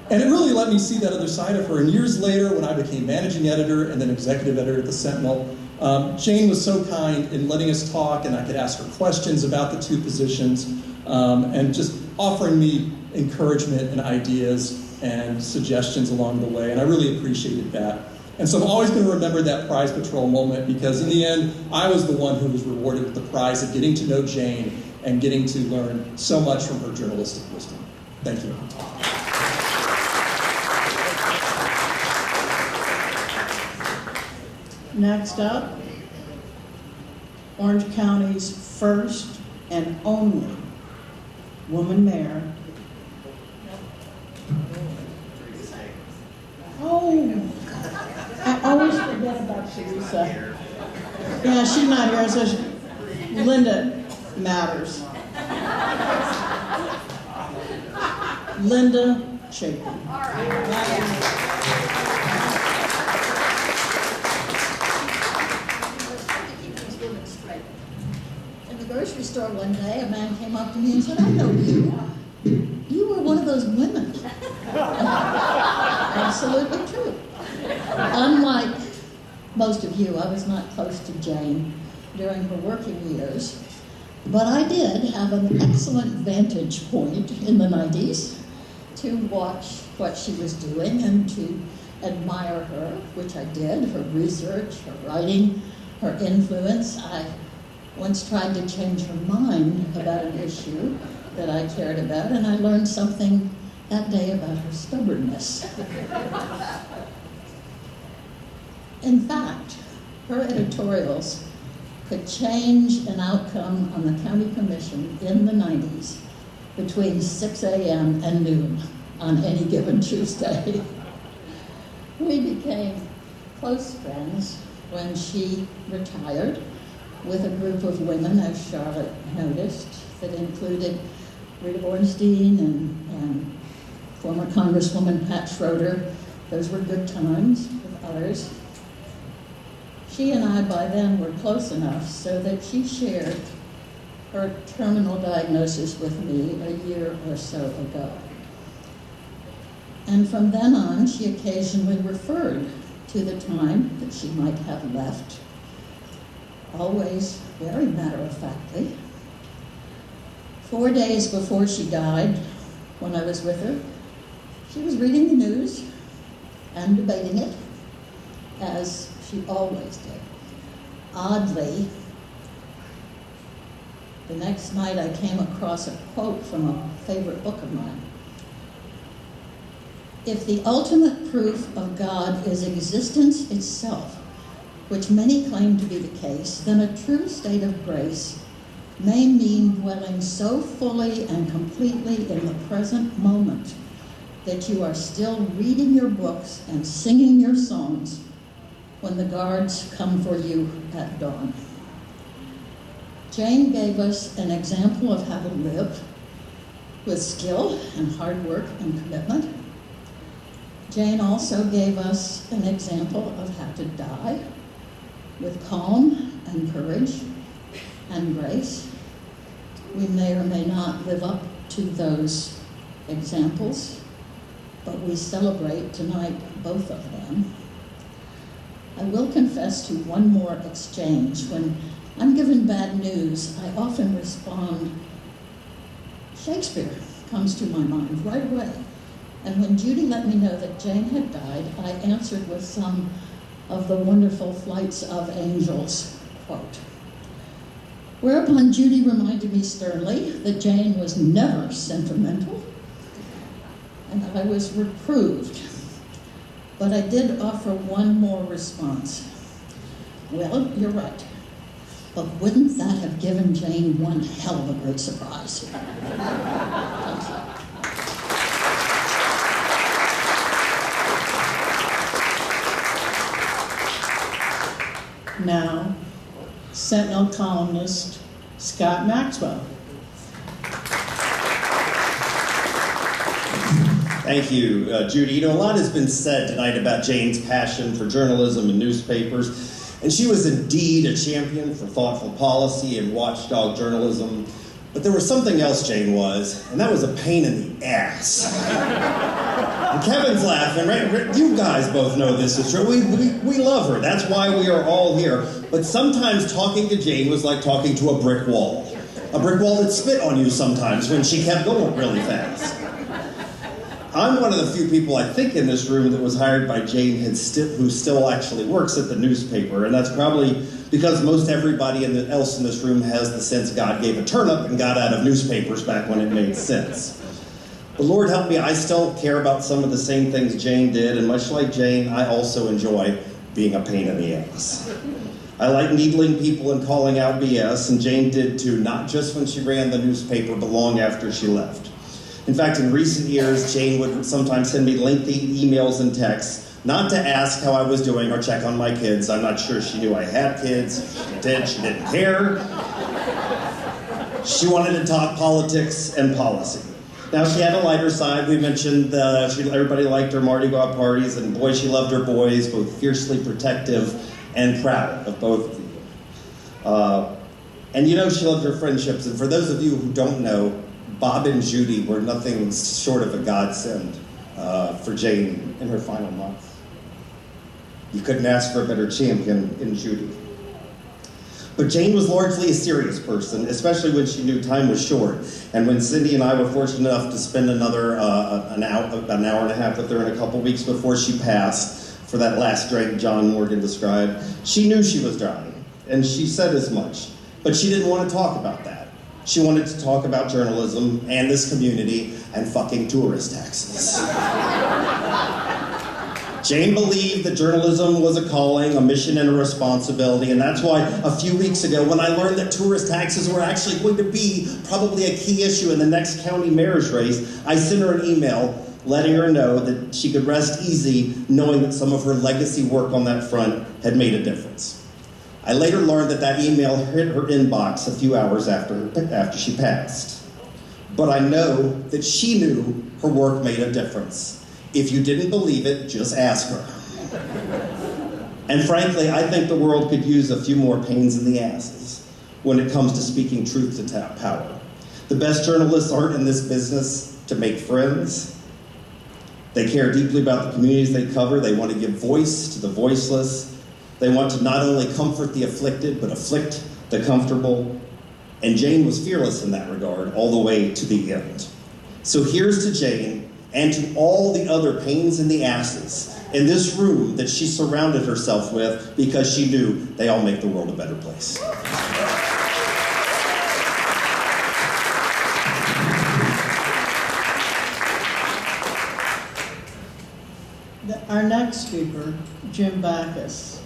And it really let me see that other side of her. And years later, when I became managing editor and then executive editor at the Sentinel, Jane was so kind in letting us talk, and I could ask her questions about the two positions, and just offering me encouragement and ideas and suggestions along the way, and I really appreciated that. And so I'm always going to remember that Prize Patrol moment because in the end, I was the one who was rewarded with the prize of getting to know Jane and getting to learn so much from her journalistic wisdom. Thank you. Next up, Orange County's first and only woman mayor. Oh, I always forget about Teresa. Yeah, she's not here, so Linda matters. Linda Chapin. talked to me and said, I know you. You were one of those women. Absolutely true. Unlike most of you, I was not close to Jane during her working years, but I did have an excellent vantage point in the 90s to watch what she was doing and to admire her, which I did, her research, her writing, her influence. I once tried to change her mind about an issue that I cared about, and I learned something that day about her stubbornness. In fact, her editorials could change an outcome on the county commission in the 90s between 6 a.m. and noon on any given Tuesday. We became close friends when she retired with a group of women, as Charlotte noticed, that included Rita Bornstein and former Congresswoman Pat Schroeder. Those were good times with others. She and I, by then, were close enough so that she shared her terminal diagnosis with me a year or so ago. And from then on, she occasionally referred to the time that she might have left, always very matter-of-factly. 4 days before she died, when I was with her, she was reading the news and debating it, as she always did. Oddly, the next night I came across a quote from a favorite book of mine. If the ultimate proof of God is existence itself, which many claim to be the case, then a true state of grace may mean dwelling so fully and completely in the present moment that you are still reading your books and singing your songs when the guards come for you at dawn. Jane gave us an example of how to live with skill and hard work and commitment. Jane also gave us an example of how to die with calm and courage and grace. We may or may not live up to those examples, but we celebrate tonight both of them. I will confess to one more exchange. When I'm given bad news, I often respond, Shakespeare comes to my mind right away. And when Judy let me know that Jane had died, I answered with some of the wonderful Flights of Angels quote. Whereupon Judy reminded me sternly that Jane was never sentimental, and I was reproved. But I did offer one more response. Well, you're right. But wouldn't that have given Jane one hell of a great surprise? Thank you. Now, Sentinel columnist Scott Maxwell. Thank you, Judy. You know, a lot has been said tonight about Jane's passion for journalism and newspapers, and she was indeed a champion for thoughtful policy and watchdog journalism. But there was something else Jane was, and that was a pain in the ass. And Kevin's laughing, right? You guys both know this is true. We love her. That's why we are all here. But sometimes talking to Jane was like talking to a brick wall. A brick wall that spit on you sometimes when she kept going really fast. I'm one of the few people, I think, in this room that was hired by Jane who still actually works at the newspaper, and that's probably because most everybody else in this room has the sense God gave a turnip and got out of newspapers back when it made sense. But Lord help me, I still care about some of the same things Jane did, and much like Jane, I also enjoy being a pain in the ass. I like needling people and calling out BS, and Jane did too, not just when she ran the newspaper, but long after she left. In fact, in recent years, Jane would sometimes send me lengthy emails and texts, not to ask how I was doing or check on my kids. I'm not sure she knew I had kids. She did. She didn't care. She wanted to talk politics and policy. Now, she had a lighter side. We mentioned everybody liked her Mardi Gras parties, and boy, she loved her boys, both fiercely protective and proud of both of you. And you know she loved her friendships, and for those of you who don't know, Bob and Judy were nothing short of a godsend for Jane in her final months. You couldn't ask for a better champion in Judy. But Jane was largely a serious person, especially when she knew time was short. And when Cindy and I were fortunate enough to spend another about an hour and a half with her in a couple weeks before she passed for that last drink John Morgan described, she knew she was dying, and she said as much. But she didn't want to talk about that. She wanted to talk about journalism and this community and fucking tourist taxes. Jane believed that journalism was a calling, a mission, and a responsibility, and that's why a few weeks ago, when I learned that tourist taxes were actually going to be probably a key issue in the next county mayor's race, I sent her an email letting her know that she could rest easy knowing that some of her legacy work on that front had made a difference. I later learned that that email hit her inbox a few hours after she passed. But I know that she knew her work made a difference. If you didn't believe it, just ask her. And frankly, I think the world could use a few more pains in the asses when it comes to speaking truth to power. The best journalists aren't in this business to make friends. They care deeply about the communities they cover. They want to give voice to the voiceless. They want to not only comfort the afflicted, but afflict the comfortable. And Jane was fearless in that regard, all the way to the end. So here's to Jane, and to all the other pains in the asses in this room that she surrounded herself with, because she knew they all make the world a better place. Our next speaker, Jim Backus,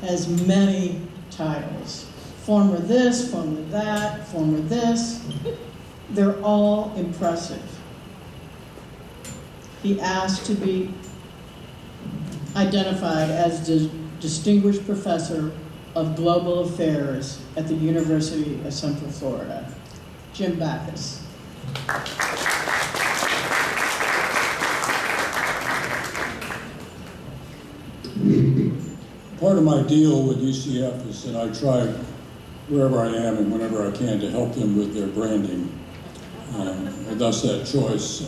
has many titles. Former this, former that, former this. They're all impressive. He asked to be identified as the Distinguished Professor of Global Affairs at the University of Central Florida. Jim Backus. Part of my deal with UCF is that I try wherever I am and whenever I can to help them with their branding, and thus that choice.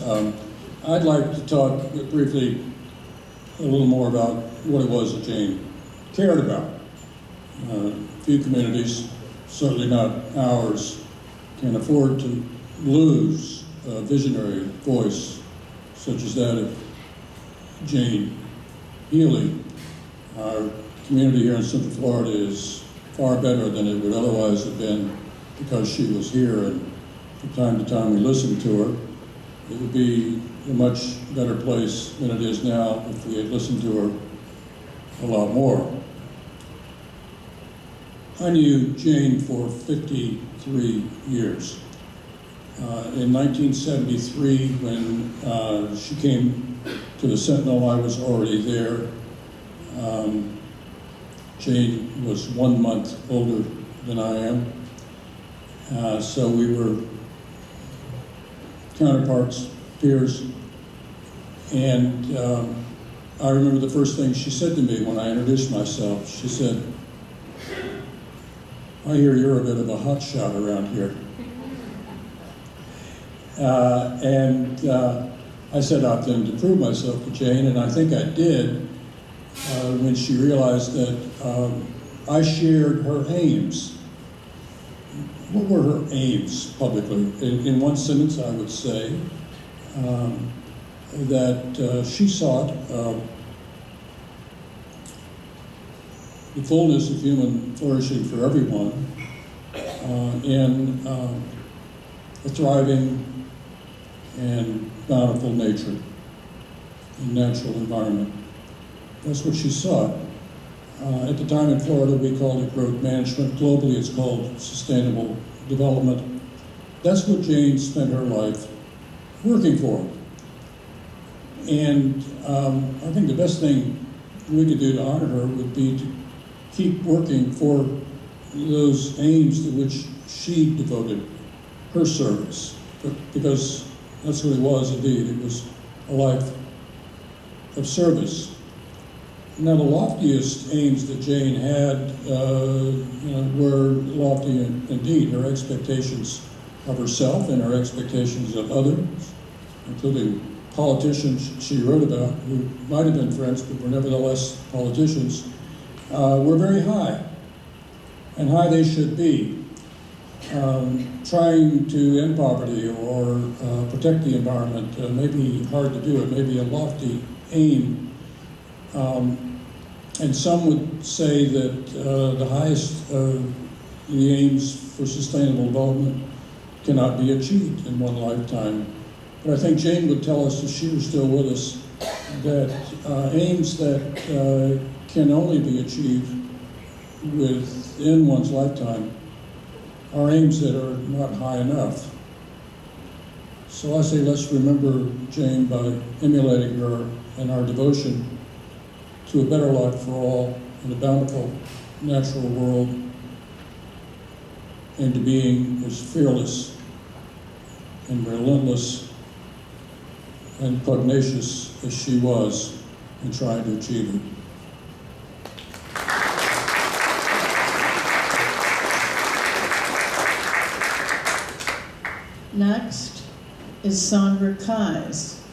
I'd like to talk briefly a little more about what it was that Jane cared about. Few communities, certainly not ours, can afford to lose a visionary voice such as that of Jane Healy. Our community here in Central Florida is far better than it would otherwise have been because she was here, and from time to time we listened to her. It would be a much better place than it is now if we had listened to her a lot more. I knew Jane for 53 years. In 1973, when she came to the Sentinel, I was already there. Jane was 1 month older than I am. So we were counterparts, peers. And I remember the first thing she said to me when I introduced myself. She said, "I hear you're a bit of a hotshot around here." I set out then to prove myself to Jane, and I think I did when she realized that I shared her aims. What were her aims publicly? In one sentence, I would say that she sought the fullness of human flourishing for everyone in a thriving and bountiful nature, and natural environment. That's what she sought. At the time in Florida, we called it growth management. Globally, it's called sustainable development. That's what Jane spent her life working for. And I think the best thing we could do to honor her would be to keep working for those aims to which she devoted her service. Because that's what it was indeed. It was a life of service. Now, the loftiest aims that Jane had were lofty indeed. Her expectations of herself and her expectations of others, including politicians she wrote about, who might have been friends but were nevertheless politicians, were very high, and high they should be. Trying to end poverty or protect the environment may be hard to do. It may be a lofty aim. And some would say that the highest of the aims for sustainable development cannot be achieved in one lifetime. But I think Jane would tell us, if she were still with us, that aims that can only be achieved within one's lifetime are aims that are not high enough. So I say let's remember Jane by emulating her in our devotion to a better life for all in a bountiful natural world, and to being as fearless and relentless and pugnacious as she was in trying to achieve it. Next is Sandra Keyes,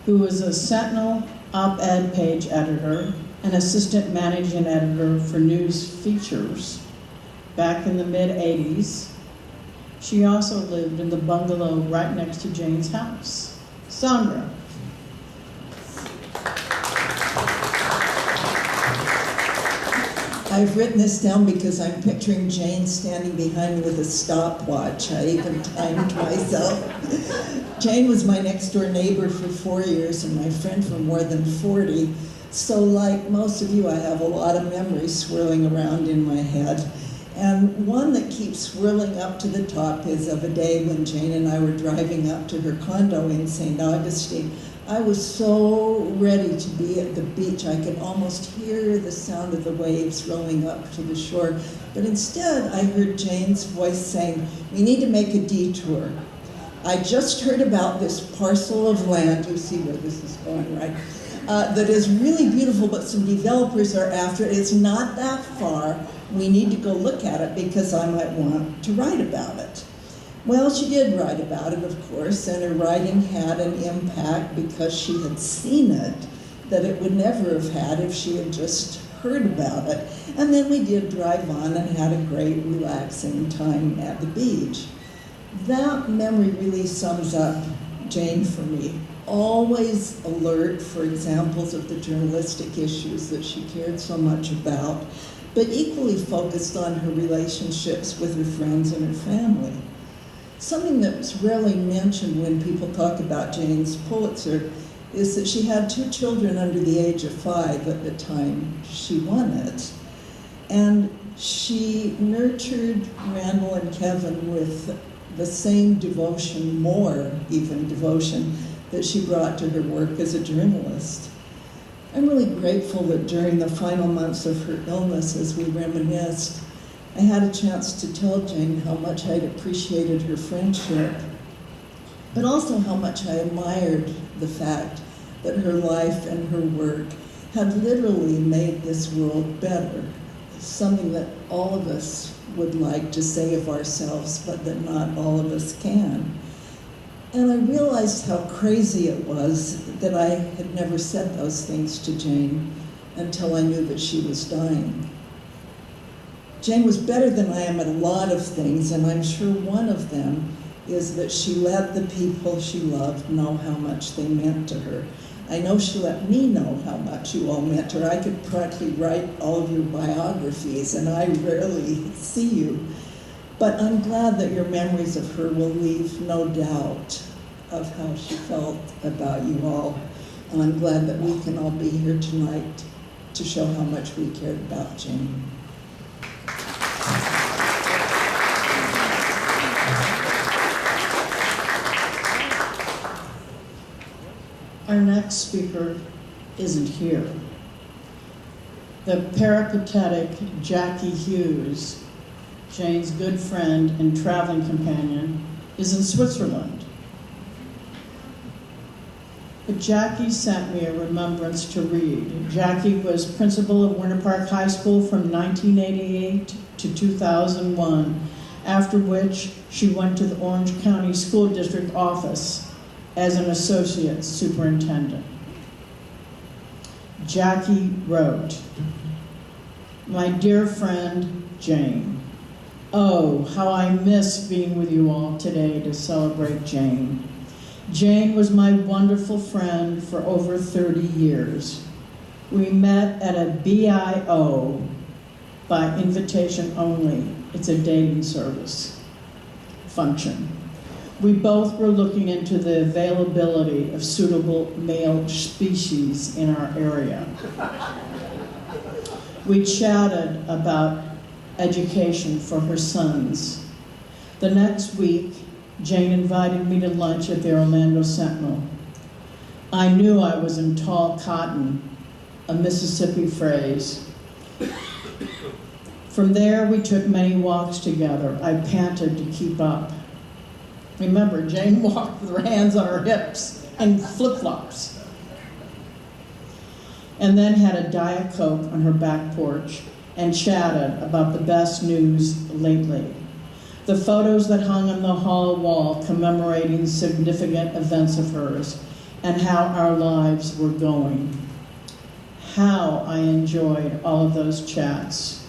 who was a Sentinel op-ed page editor and assistant managing editor for news features back in the mid-'80s. She also lived in the bungalow right next to Jane's house. Sandra. I've written this down because I'm picturing Jane standing behind me with a stopwatch. I even timed myself. Jane was my next door neighbor for 4 years and my friend for more than 40. So like most of you, I have a lot of memories swirling around in my head. And one that keeps swirling up to the top is of a day when Jane and I were driving up to her condo in St. Augustine. I was so ready to be at the beach. I could almost hear the sound of the waves rolling up to the shore. But instead, I heard Jane's voice saying, "We need to make a detour. I just heard about this parcel of land," you see where this is going, right? That is really beautiful, but some developers are after it. It's not that far. We need to go look at it because I might want to write about it. Well, she did write about it, of course, and her writing had an impact because she had seen it that it would never have had if she had just heard about it. And then we did drive on and had a great, relaxing time at the beach. That memory really sums up Jane for me. Always alert for examples of the journalistic issues that she cared so much about, but equally focused on her relationships with her friends and her family. Something that's rarely mentioned when people talk about Jane's Pulitzer is that she had 2 children under the age of 5 at the time she won it. And she nurtured Randall and Kevin with the same devotion, more even devotion, that she brought to her work as a journalist. I'm really grateful that during the final months of her illness, as we reminisced, I had a chance to tell Jane how much I'd appreciated her friendship, but also how much I admired the fact that her life and her work had literally made this world better, something that all of us would like to say of ourselves, but that not all of us can. And I realized how crazy it was that I had never said those things to Jane until I knew that she was dying. Jane was better than I am at a lot of things, and I'm sure one of them is that she let the people she loved know how much they meant to her. I know she let me know how much you all meant to her. I could practically write all of your biographies, and I rarely see you. But I'm glad that your memories of her will leave no doubt of how she felt about you all. And I'm glad that we can all be here tonight to show how much we cared about Jane. Our next speaker isn't here. The peripatetic Jackie Hughes, Jane's good friend and traveling companion, is in Switzerland. but Jackie sent me a remembrance to read. Jackie was principal of Winter Park High School from 1988 to 2001, after which she went to the Orange County School District office as an associate superintendent. Jackie wrote, "My dear friend, Jane, oh, how I miss being with you all today to celebrate Jane. Jane was my wonderful friend for over 30 years. We met at a BIO, by invitation only. It's a dating service function. We both were looking into the availability of suitable male species in our area. We chatted about education for her sons. The next week, Jane invited me to lunch at the Orlando Sentinel. I knew I was in tall cotton, a Mississippi phrase. From there, we took many walks together. I panted to keep up. Remember, Jane walked with her hands on her hips and flip-flops. And then had a Diet Coke on her back porch and chatted about the best news lately. The photos that hung on the hall wall commemorating significant events of hers and how our lives were going. How I enjoyed all of those chats.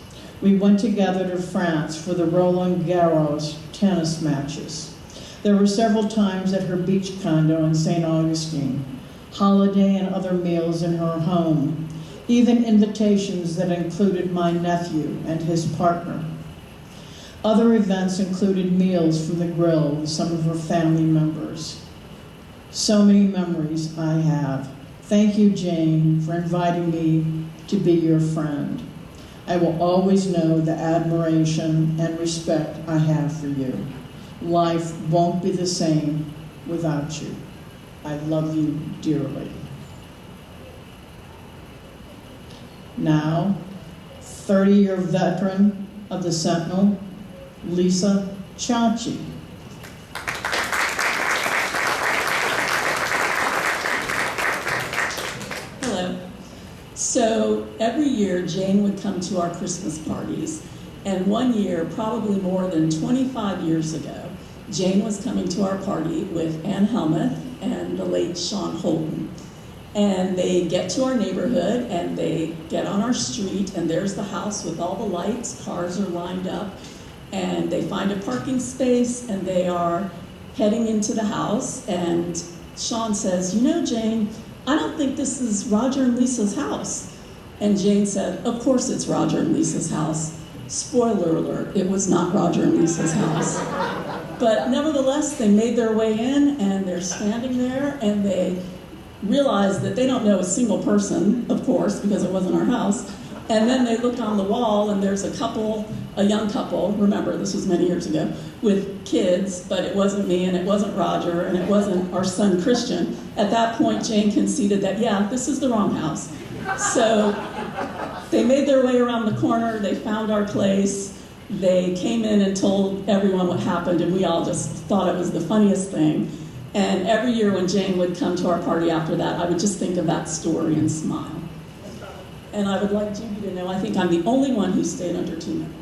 We went together to France for the Roland Garros tennis matches. There were several times at her beach condo in St. Augustine, holiday and other meals in her home, even invitations that included my nephew and his partner. Other events included meals from the grill with some of her family members. So many memories I have. Thank you, Jane, for inviting me to be your friend. I will always know the admiration and respect I have for you. Life won't be the same without you. I love you dearly." Now, 30-year veteran of the Sentinel, Lisa Chachi. Hello. So every year, Jane would come to our Christmas parties. And one year, probably more than 25 years ago, Jane was coming to our party with Ann Helmuth and the late Sean Holden. And they get to our neighborhood and they get on our street, and there's the house with all the lights, cars are lined up, and they find a parking space and they are heading into the house. And Sean says, "You know, Jane, I don't think this is Roger and Lisa's house." And Jane said, "Of course it's Roger and Lisa's house." Spoiler alert, it was not Roger and Lisa's house. But nevertheless, they made their way in and they're standing there and they realize that they don't know a single person, of course, because it wasn't our house. And then they look on the wall and there's a young couple, remember this was many years ago, with kids, but it wasn't me and it wasn't Roger and it wasn't our son Christian. At that point, Jane conceded that, yeah, this is the wrong house. So they made their way around the corner, they found our place, they came in and told everyone what happened, and we all just thought it was the funniest thing. And every year when Jane would come to our party after that, I would just think of that story and smile. And I would like Judy to know, I think I'm the only one who stayed under 2 minutes.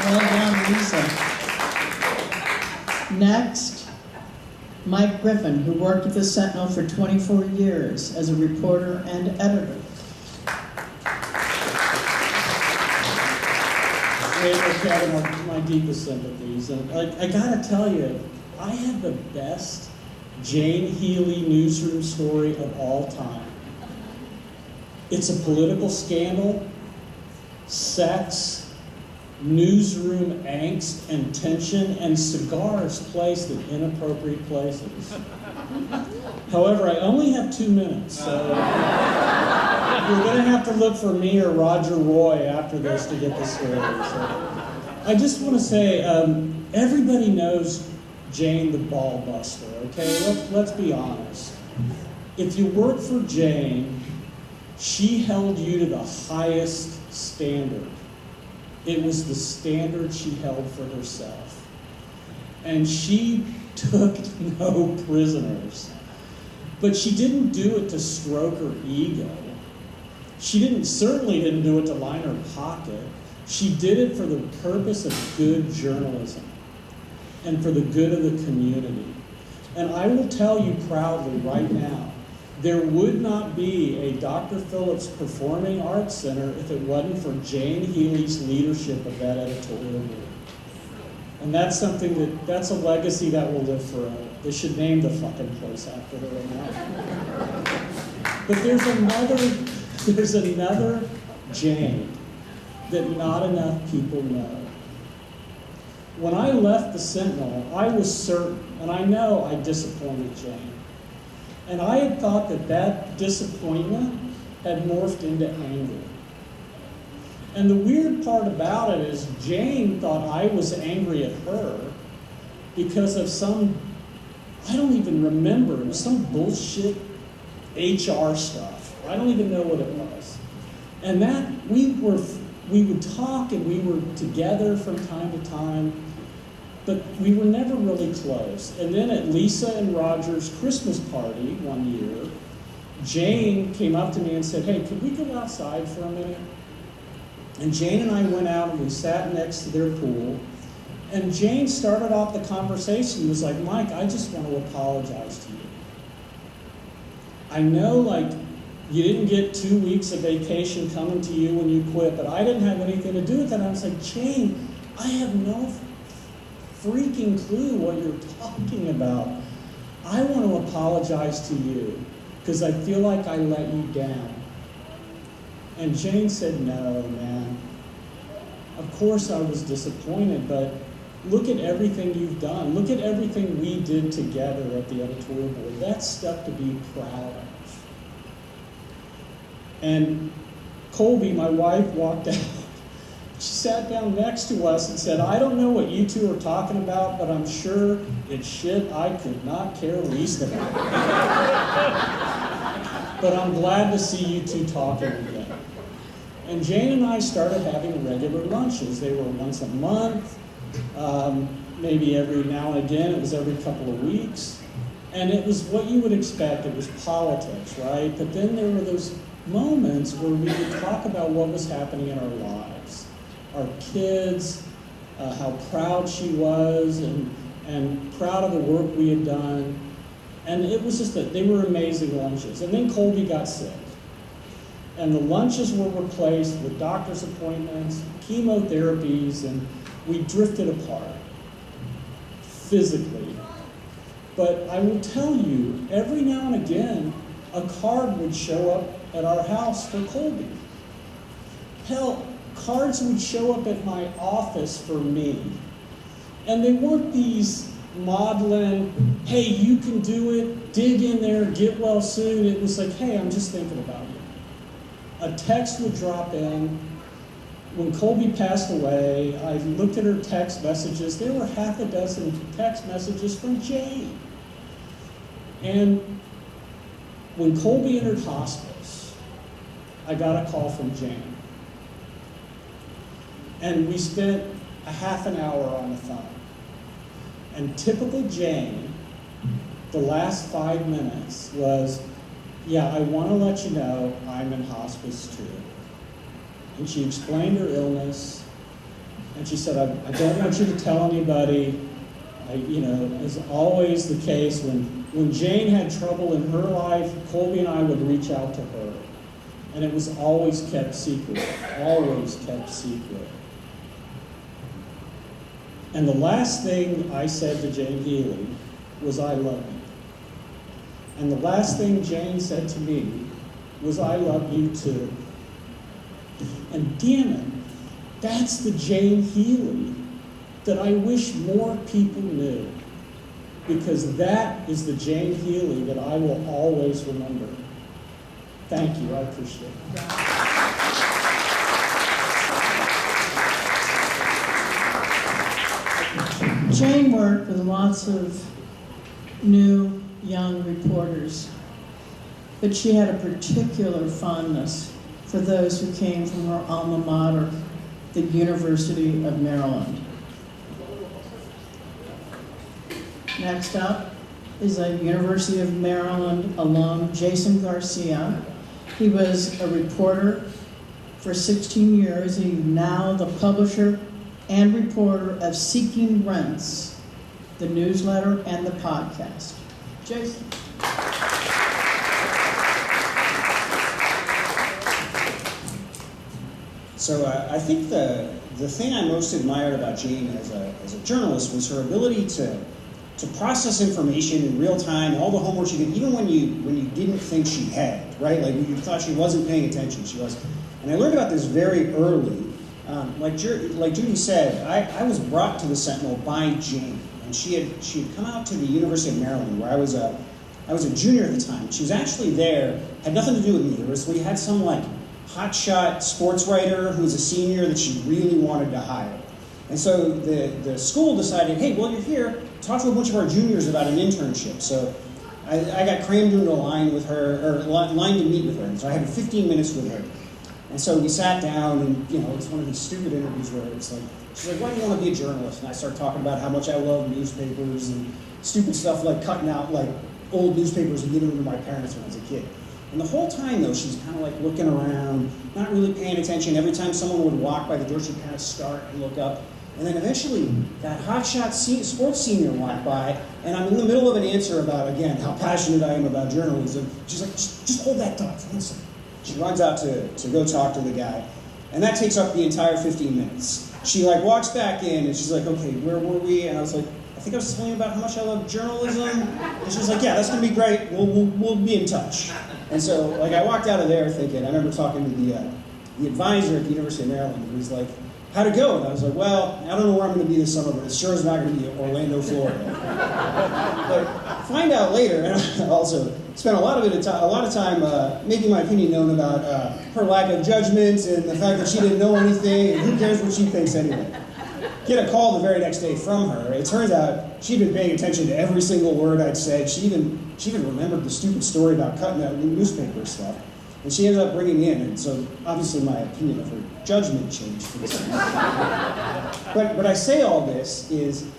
Well done, Lisa. Next, Mike Griffin, who worked at the Sentinel for 24 years as a reporter and editor. Kevin, my deepest sympathies. And I gotta tell you, I had the best Jane Healy newsroom story of all time. It's a political scandal, sex, newsroom angst and tension, and cigars placed in inappropriate places. However, I only have 2 minutes, so you're going to have to look for me or Roger Roy after this to get the story. So I just want to say, everybody knows Jane the Ball Buster, okay? Let's be honest. If you work for Jane, she held you to the highest standard. It was the standard she held for herself. and she took no prisoners. But she didn't do it to stroke her ego. She certainly didn't do it to line her pocket. She did it for the purpose of good journalism and for the good of the community. And I will tell you proudly right now, there would not be a Dr. Phillips Performing Arts Center if it wasn't for Jane Healy's leadership of that editorial board. And that's something that's a legacy that will live forever. They should name the fucking place after her right now. But there's another Jane that not enough people know. When I left the Sentinel, I was certain, and I know I disappointed Jane. And I had thought that disappointment had morphed into anger. And the weird part about it is Jane thought I was angry at her because of some, I don't even remember, it was some bullshit HR stuff. I don't even know what it was. And that, we would talk and we were together from time to time, but we were never really close. And then at Lisa and Roger's Christmas party one year, Jane came up to me and said, "Hey, could we go outside for a minute?" And Jane and I went out and we sat next to their pool. And Jane started off the conversation and was like, "Mike, I just want to apologize to you. I know, like, you didn't get 2 weeks of vacation coming to you when you quit, but I didn't have anything to do with that." I was like, "Jane, I have no freaking clue what you're talking about. I want to apologize to you because I feel like I let you down." And Jane said, "No, man. Of course I was disappointed, but look at everything you've done. Look at everything we did together at the editorial board. That's stuff to be proud of." And Colby, my wife, walked out. She sat down next to us and said, "I don't know what you two are talking about, but I'm sure it's shit I could not care least about. But I'm glad to see you two talking again." And Jane and I started having regular lunches. They were once a month, maybe every now and again. It was every couple of weeks. And it was what you would expect. It was politics, right? But then there were those moments where we would talk about what was happening in our lives. Our kids, how proud she was, and proud of the work we had done. And it was just they were amazing lunches. And then Colby got sick. And the lunches were replaced with doctor's appointments, chemotherapies, and we drifted apart physically. But I will tell you, every now and again, a card would show up at our house for Colby. Hell, cards would show up at my office for me. And they weren't these maudlin, "Hey, you can do it, dig in there, get well soon." It was like, "Hey, I'm just thinking about you." A text would drop in. When Colby passed away, I looked at her text messages. There were half a dozen text messages from Jane. And when Colby entered hospice, I got a call from Jane. And we spent a half an hour on the phone. And typical Jane, the last 5 minutes was, "Yeah, I want to let you know I'm in hospice too." And she explained her illness, and she said, I don't want you to tell anybody. As always the case, when Jane had trouble in her life, Colby and I would reach out to her. And it was always kept secret, always kept secret. And the last thing I said to Jane Healy was, "I love you." And the last thing Jane said to me was, "I love you too." And damn it, that's the Jane Healy that I wish more people knew. Because that is the Jane Healy that I will always remember. Thank you, I appreciate it. Jane worked with lots of new young reporters, but she had a particular fondness for those who came from her alma mater, the University of Maryland. Next up is a University of Maryland alum, Jason Garcia. He was a reporter for 16 years. He's now the publisher and reporter of Seeking Rents, the newsletter and the podcast. Jason. So I think the thing I most admired about Jane as a journalist was her ability to process information in real time, all the homework she did, even when you didn't think she had, right? Like when you thought she wasn't paying attention, she was. And I learned about this very early. Like Judy said, I was brought to the Sentinel by Jane, and she had come out to the University of Maryland, where I was a junior at the time. She was actually there, had nothing to do with me. We had some like hotshot sports writer who was a senior that she really wanted to hire. And so the school decided, hey, well, you're here, talk to a bunch of our juniors about an internship. So I got crammed into a line with her, or line to meet with her. And so I had 15 minutes with her. And so we sat down, and it's one of these stupid interviews where it's like, she's like, why do you want to be a journalist? And I started talking about how much I love newspapers and stupid stuff like cutting out like old newspapers and giving them to my parents when I was a kid. And the whole time, though, she's kind of like looking around, not really paying attention. Every time someone would walk by the door, she'd kind of start and look up. And then eventually, that hotshot sports senior walked by, and I'm in the middle of an answer about, again, how passionate I am about journalism. She's like, just hold that thought for 1 second. She runs out to go talk to the guy, and that takes up the entire 15 minutes. She like walks back in, and she's like, okay, where were we? And I was like, I think I was telling you about how much I love journalism. And she was like, yeah, that's gonna be great. We'll be in touch. And so like I walked out of there thinking, I remember talking to the advisor at the University of Maryland, who was like, how'd it go? And I was like, well, I don't know where I'm going to be this summer, but it sure is not going to be Orlando, Florida. But find out later, and I also spent a lot of time making my opinion known about her lack of judgment and the fact that she didn't know anything, and who cares what she thinks anyway. Get a call the very next day from her. It turns out she'd been paying attention to every single word I'd said. She even remembered the stupid story about cutting out newspaper stuff. And she ended up bringing me in, and so obviously my opinion of her judgment changed for this. But I say all this is,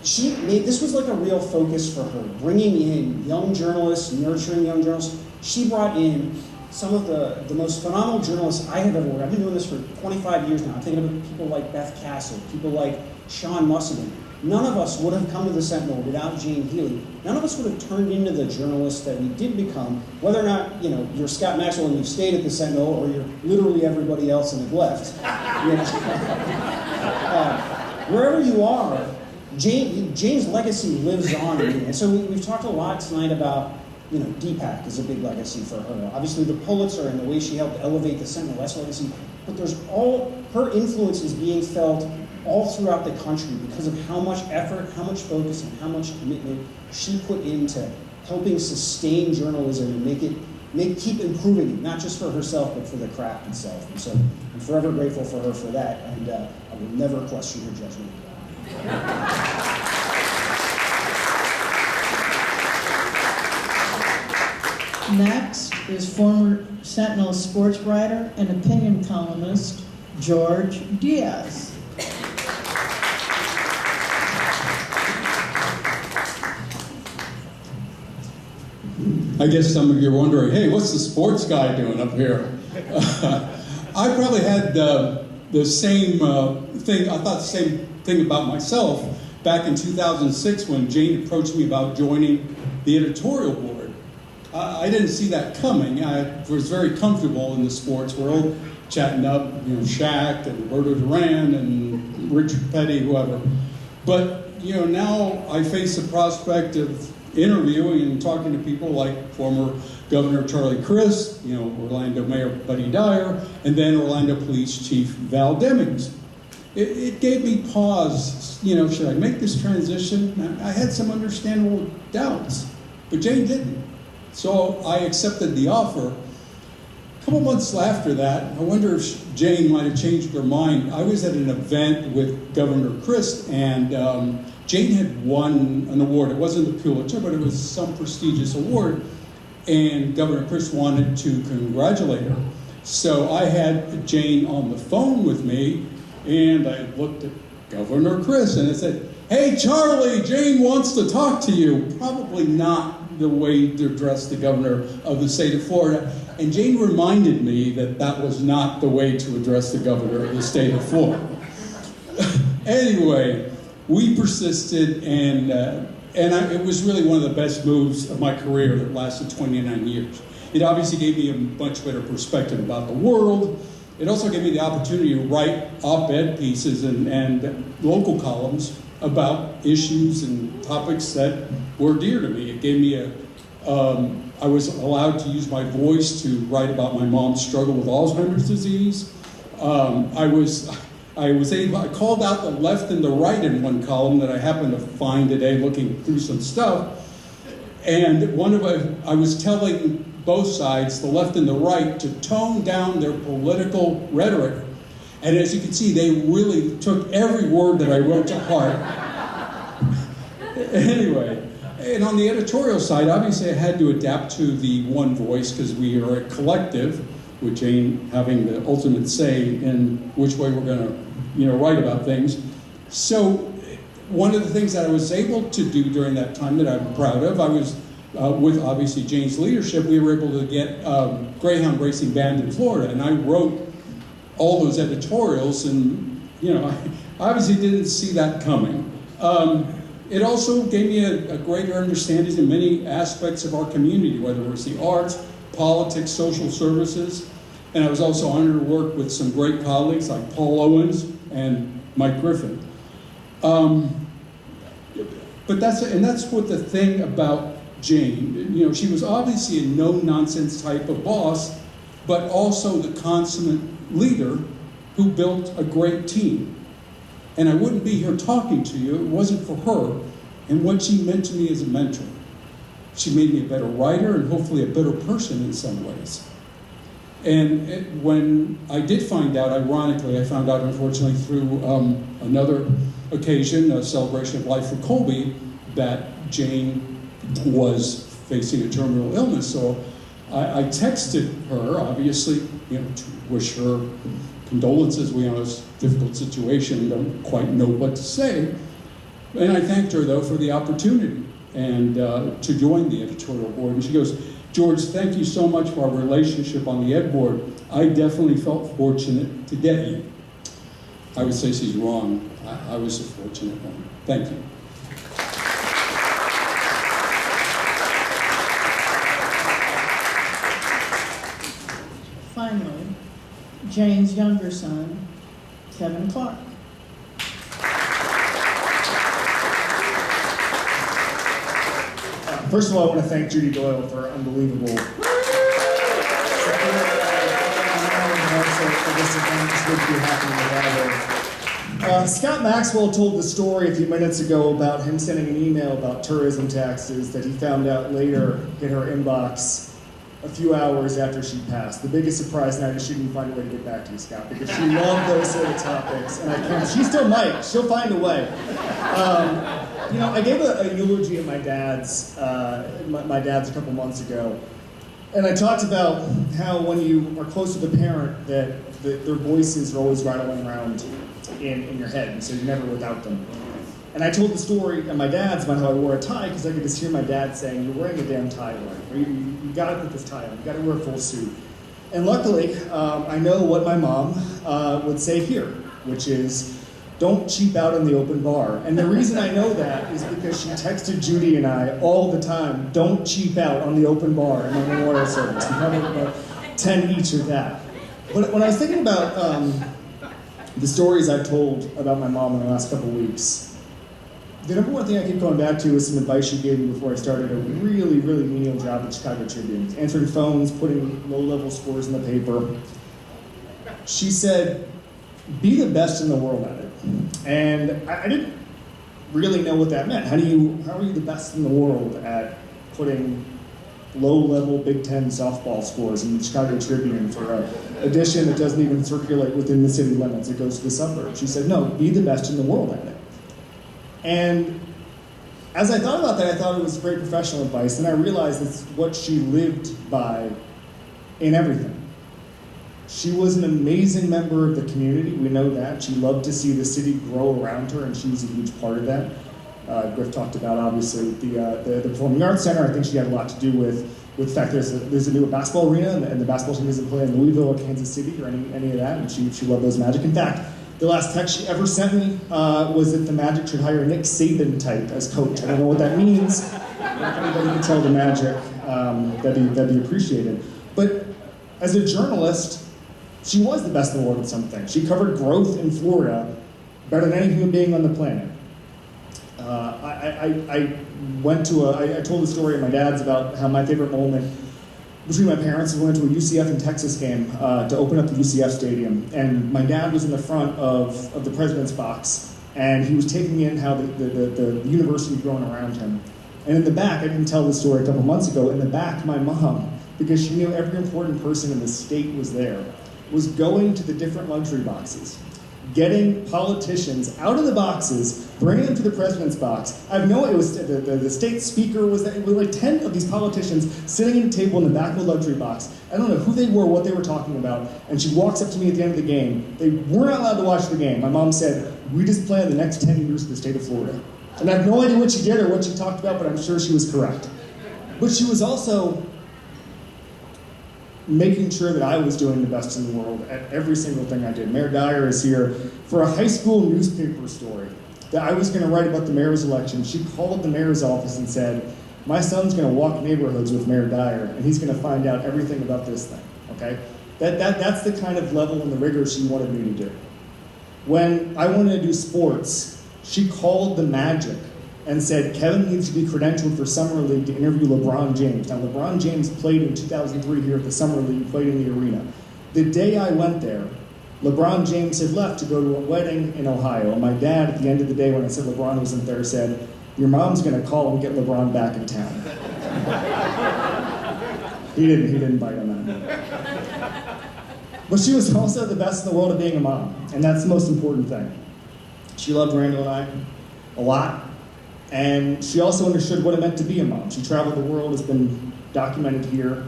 this was like a real focus for her, bringing in young journalists, nurturing young journalists. She brought in some of the most phenomenal journalists I have ever worked with. I've been doing this for 25 years now. I'm thinking of people like Beth Castle, people like Sean Musselman. None of us would have come to the Sentinel without Jane Healy. None of us would have turned into the journalists that we did become, whether or not you're Scott Maxwell and you've stayed at the Sentinel, or you're literally everybody else and have left. Wherever you are, Jane's legacy lives on in you. And so we've talked a lot tonight about, DPAC is a big legacy for her. Obviously the Pulitzer and the way she helped elevate the Sentinel, that's a legacy. But her influence is being felt all throughout the country because of how much effort, how much focus, and how much commitment she put into helping sustain journalism and keep improving it, not just for herself, but for the craft itself. And so I'm forever grateful for her for that, and I will never question her judgment. Next is former Sentinel sports writer and opinion columnist, George Diaz. I guess some of you are wondering, hey, what's the sports guy doing up here? I probably had the same thing, I thought the same thing about myself back in 2006 when Jane approached me about joining the editorial board. I didn't see that coming. I was very comfortable in the sports world, chatting up, Shaq and Roberto Duran and Richard Petty, whoever. But, now I face the prospect of interviewing and talking to people like former Governor Charlie Crist, Orlando Mayor Buddy Dyer, and then Orlando Police Chief Val Demings. It gave me pause, should I make this transition? I had some understandable doubts, but Jane didn't. So I accepted the offer. A couple months after that, I wonder if Jane might have changed her mind. I was at an event with Governor Crist, and Jane had won an award. It wasn't the Pulitzer, but it was some prestigious award, and Governor Crist wanted to congratulate her. So I had Jane on the phone with me, and I looked at Governor Crist, and I said, "Hey, Charlie, Jane wants to talk to you." Probably not the way to address the governor of the state of Florida. And Jane reminded me that that was not the way to address the governor of the state of Florida. Anyway, we persisted, and it was really one of the best moves of my career that lasted 29 years. It obviously gave me a much better perspective about the world. It also gave me the opportunity to write op-ed pieces and local columns about issues and topics that were dear to me. It gave me I was allowed to use my voice to write about my mom's struggle with Alzheimer's disease. I called out the left and the right in one column that I happened to find today looking through some stuff. And I was telling both sides, the left and the right, to tone down their political rhetoric. And as you can see, they really took every word that I wrote to heart. Anyway, and on the editorial side, obviously I had to adapt to the one voice because we are a collective, with Jane having the ultimate say in which way we're going to, write about things. So one of the things that I was able to do during that time that I'm proud of, I was with obviously Jane's leadership, we were able to get Greyhound racing banned in Florida, and I wrote all those editorials, and I obviously didn't see that coming. It also gave me a greater understanding in many aspects of our community, whether it was the arts, politics, social services, and I was also honored to work with some great colleagues like Paul Owens and Mike Griffin. But that's what the thing about Jane, she was obviously a no-nonsense type of boss, but also the consummate leader who built a great team. And I wouldn't be here talking to you if it wasn't for her and what she meant to me as a mentor. She made me a better writer and hopefully a better person in some ways. And when I did find out, ironically, I found out unfortunately through another occasion, a celebration of life for Colby, that Jane was facing a terminal illness. So I texted her, obviously, to wish her condolences. We are in a difficult situation, don't quite know what to say. And I thanked her, though, for the opportunity and to join the editorial board. And she goes, "George, thank you so much for our relationship on the ed board. I definitely felt fortunate to get you." I would say she's wrong. I was a fortunate one. Thank you. Finally, Jane's younger son, Kevin Clark. First of all, I want to thank Judy Doyle for her unbelievable support and also for this event. It's good to be happening together. Scott Maxwell told the story a few minutes ago about him sending an email about tourism taxes that he found out later hit her inbox a few hours after she passed. The biggest surprise now is she didn't find a way to get back to you, Scott, because she loved those sort of topics, and I can't. She still might. She'll find a way. I gave a eulogy at my dad's a couple months ago, and I talked about how when you are close with a parent, that their voices are always rattling around in your head, and so you're never without them. And I told the story at my dad's about how I wore a tie, because I could just hear my dad saying, "You're wearing a damn tie, right? You gotta put this tie on, you gotta wear a full suit." And luckily, I know what my mom would say here, which is, don't cheap out on the open bar. And the reason I know that is because she texted Judy and I all the time, "Don't cheap out on the open bar" in my memorial service. We have about 10 each of that. But when I was thinking about the stories I've told about my mom in the last couple weeks, the number one thing I keep going back to is some advice she gave me before I started a really, really menial job at Chicago Tribune, answering phones, putting low-level scores in the paper. She said, "Be the best in the world at it." And I didn't really know what that meant. How are you the best in the world at putting low-level Big Ten softball scores in the Chicago Tribune for an edition that doesn't even circulate within the city limits? It goes to the suburbs. She said, "No, be the best in the world at it." And as I thought about that, I thought it was great professional advice, and I realized it's what she lived by in everything. She was an amazing member of the community, we know that. She loved to see the city grow around her, and she was a huge part of that. Griff talked about, obviously, the Performing Arts Center. I think she had a lot to do with the fact there's a new basketball arena, and the basketball team doesn't play in Louisville or Kansas City or any of that, and she loved those Magic. In fact, the last text she ever sent me was that the Magic should hire a Nick Saban type as coach. I don't know what that means. If anybody can tell the Magic, that'd be appreciated. But as a journalist, she was the best in the world at something. She covered growth in Florida better than any human being on the planet. I told the story at my dad's about how my favorite moment between my parents we went to a UCF and Texas game to open up the UCF stadium, and my dad was in the front of the president's box, and he was taking in how the university had grown around him. And in the back, I didn't tell this story a couple months ago, in the back, my mom, because she knew every important person in the state was there, was going to the different luxury boxes, getting politicians out of the boxes, bringing them to the president's box. I have no idea, it was the state speaker was there. It was like 10 of these politicians sitting at a table in the back of a luxury box. I don't know who they were, what they were talking about, and she walks up to me at the end of the game. They weren't allowed to watch the game. My mom said, we just plan the next 10 years of the state of Florida. And I have no idea what she did or what she talked about, but I'm sure she was correct. But she was also making sure that I was doing the best in the world at every single thing I did. Mayor Dyer is here for a high school newspaper story that I was going to write about the mayor's election. She called the mayor's office and said, my son's going to walk neighborhoods with Mayor Dyer, and he's going to find out everything about this thing, okay? That's the kind of level and the rigor she wanted me to do. When I wanted to do sports, she called the Magic and said, Kevin needs to be credentialed for Summer League to interview LeBron James. Now, LeBron James played in 2003 here at the Summer League, played in the arena. The day I went there, LeBron James had left to go to a wedding in Ohio. And my dad, at the end of the day, when I said LeBron wasn't there, said, your mom's gonna call and get LeBron back in town. He didn't bite on that. But she was also the best in the world at being a mom, and that's the most important thing. She loved Randall and I a lot. And she also understood what it meant to be a mom. She traveled the world, it's been documented here.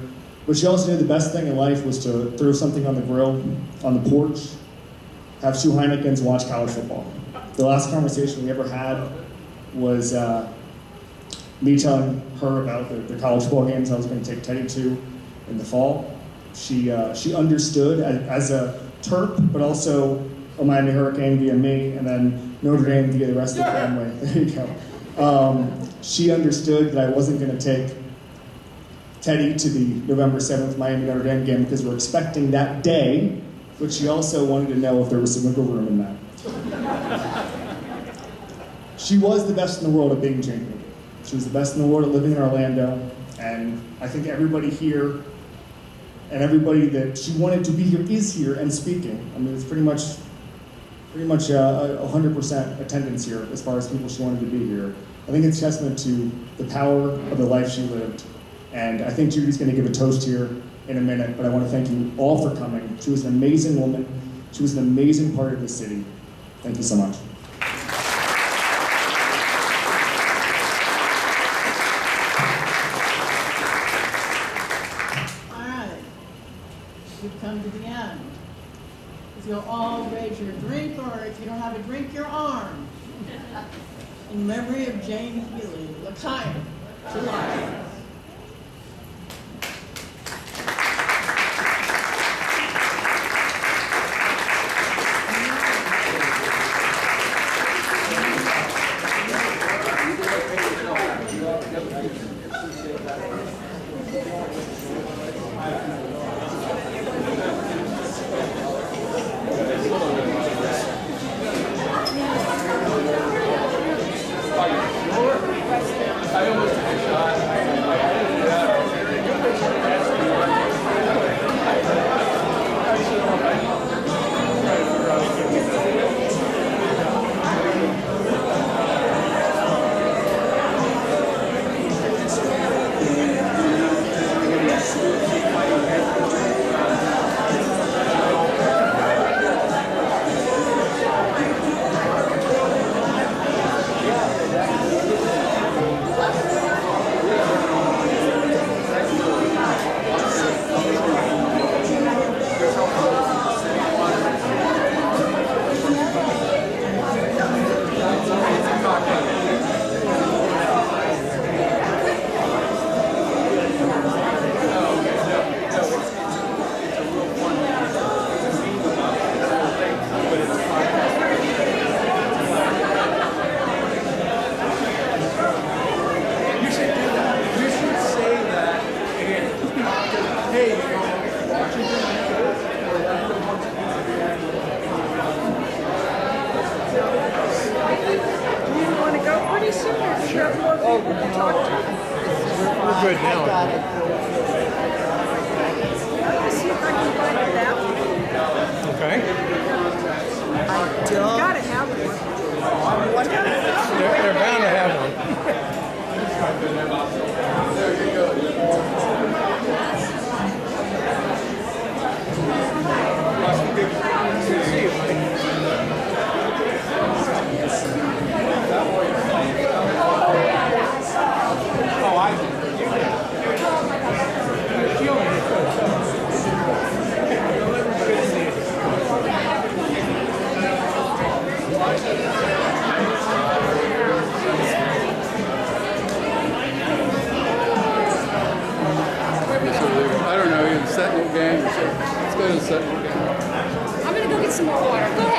But she also knew the best thing in life was to throw something on the grill, on the porch, have 2 Heinekens, and watch college football. The last conversation we ever had was me telling her about the college football games I was going to take Teddy to in the fall. She understood as a Terp, but also a Miami Hurricane via me, and then Notre Dame via the rest of the family. There you go. She understood that I wasn't going to take Teddy to the November 7th Miami Notre Dame game because we're expecting that day, but she also wanted to know if there was some wiggle room in that. She was the best in the world at being Jane Healy. She was the best in the world at living in Orlando, and I think everybody here and everybody that she wanted to be here is here and speaking. I mean, it's pretty much 100% attendance here as far as people she wanted to be here. I think it's testament to the power of the life she lived. And I think Judy's going to give a toast here in a minute, but I want to thank you all for coming. She was an amazing woman. She was an amazing part of the city. Thank you so much. All right, we've come to the end. If you'll all raise your drink, or if you don't have a drink, your arm. In memory of Jane Healy, L'chaim, to life. I almost took a shot. good now. I got it. Let's see if I can find that one. Okay. I don't. You gotta have one. What kind of fish? They're bound to have one. I don't know, you're the Sentinel gang. Let's go to the Sentinel gang. I'm gonna go get some more water. Go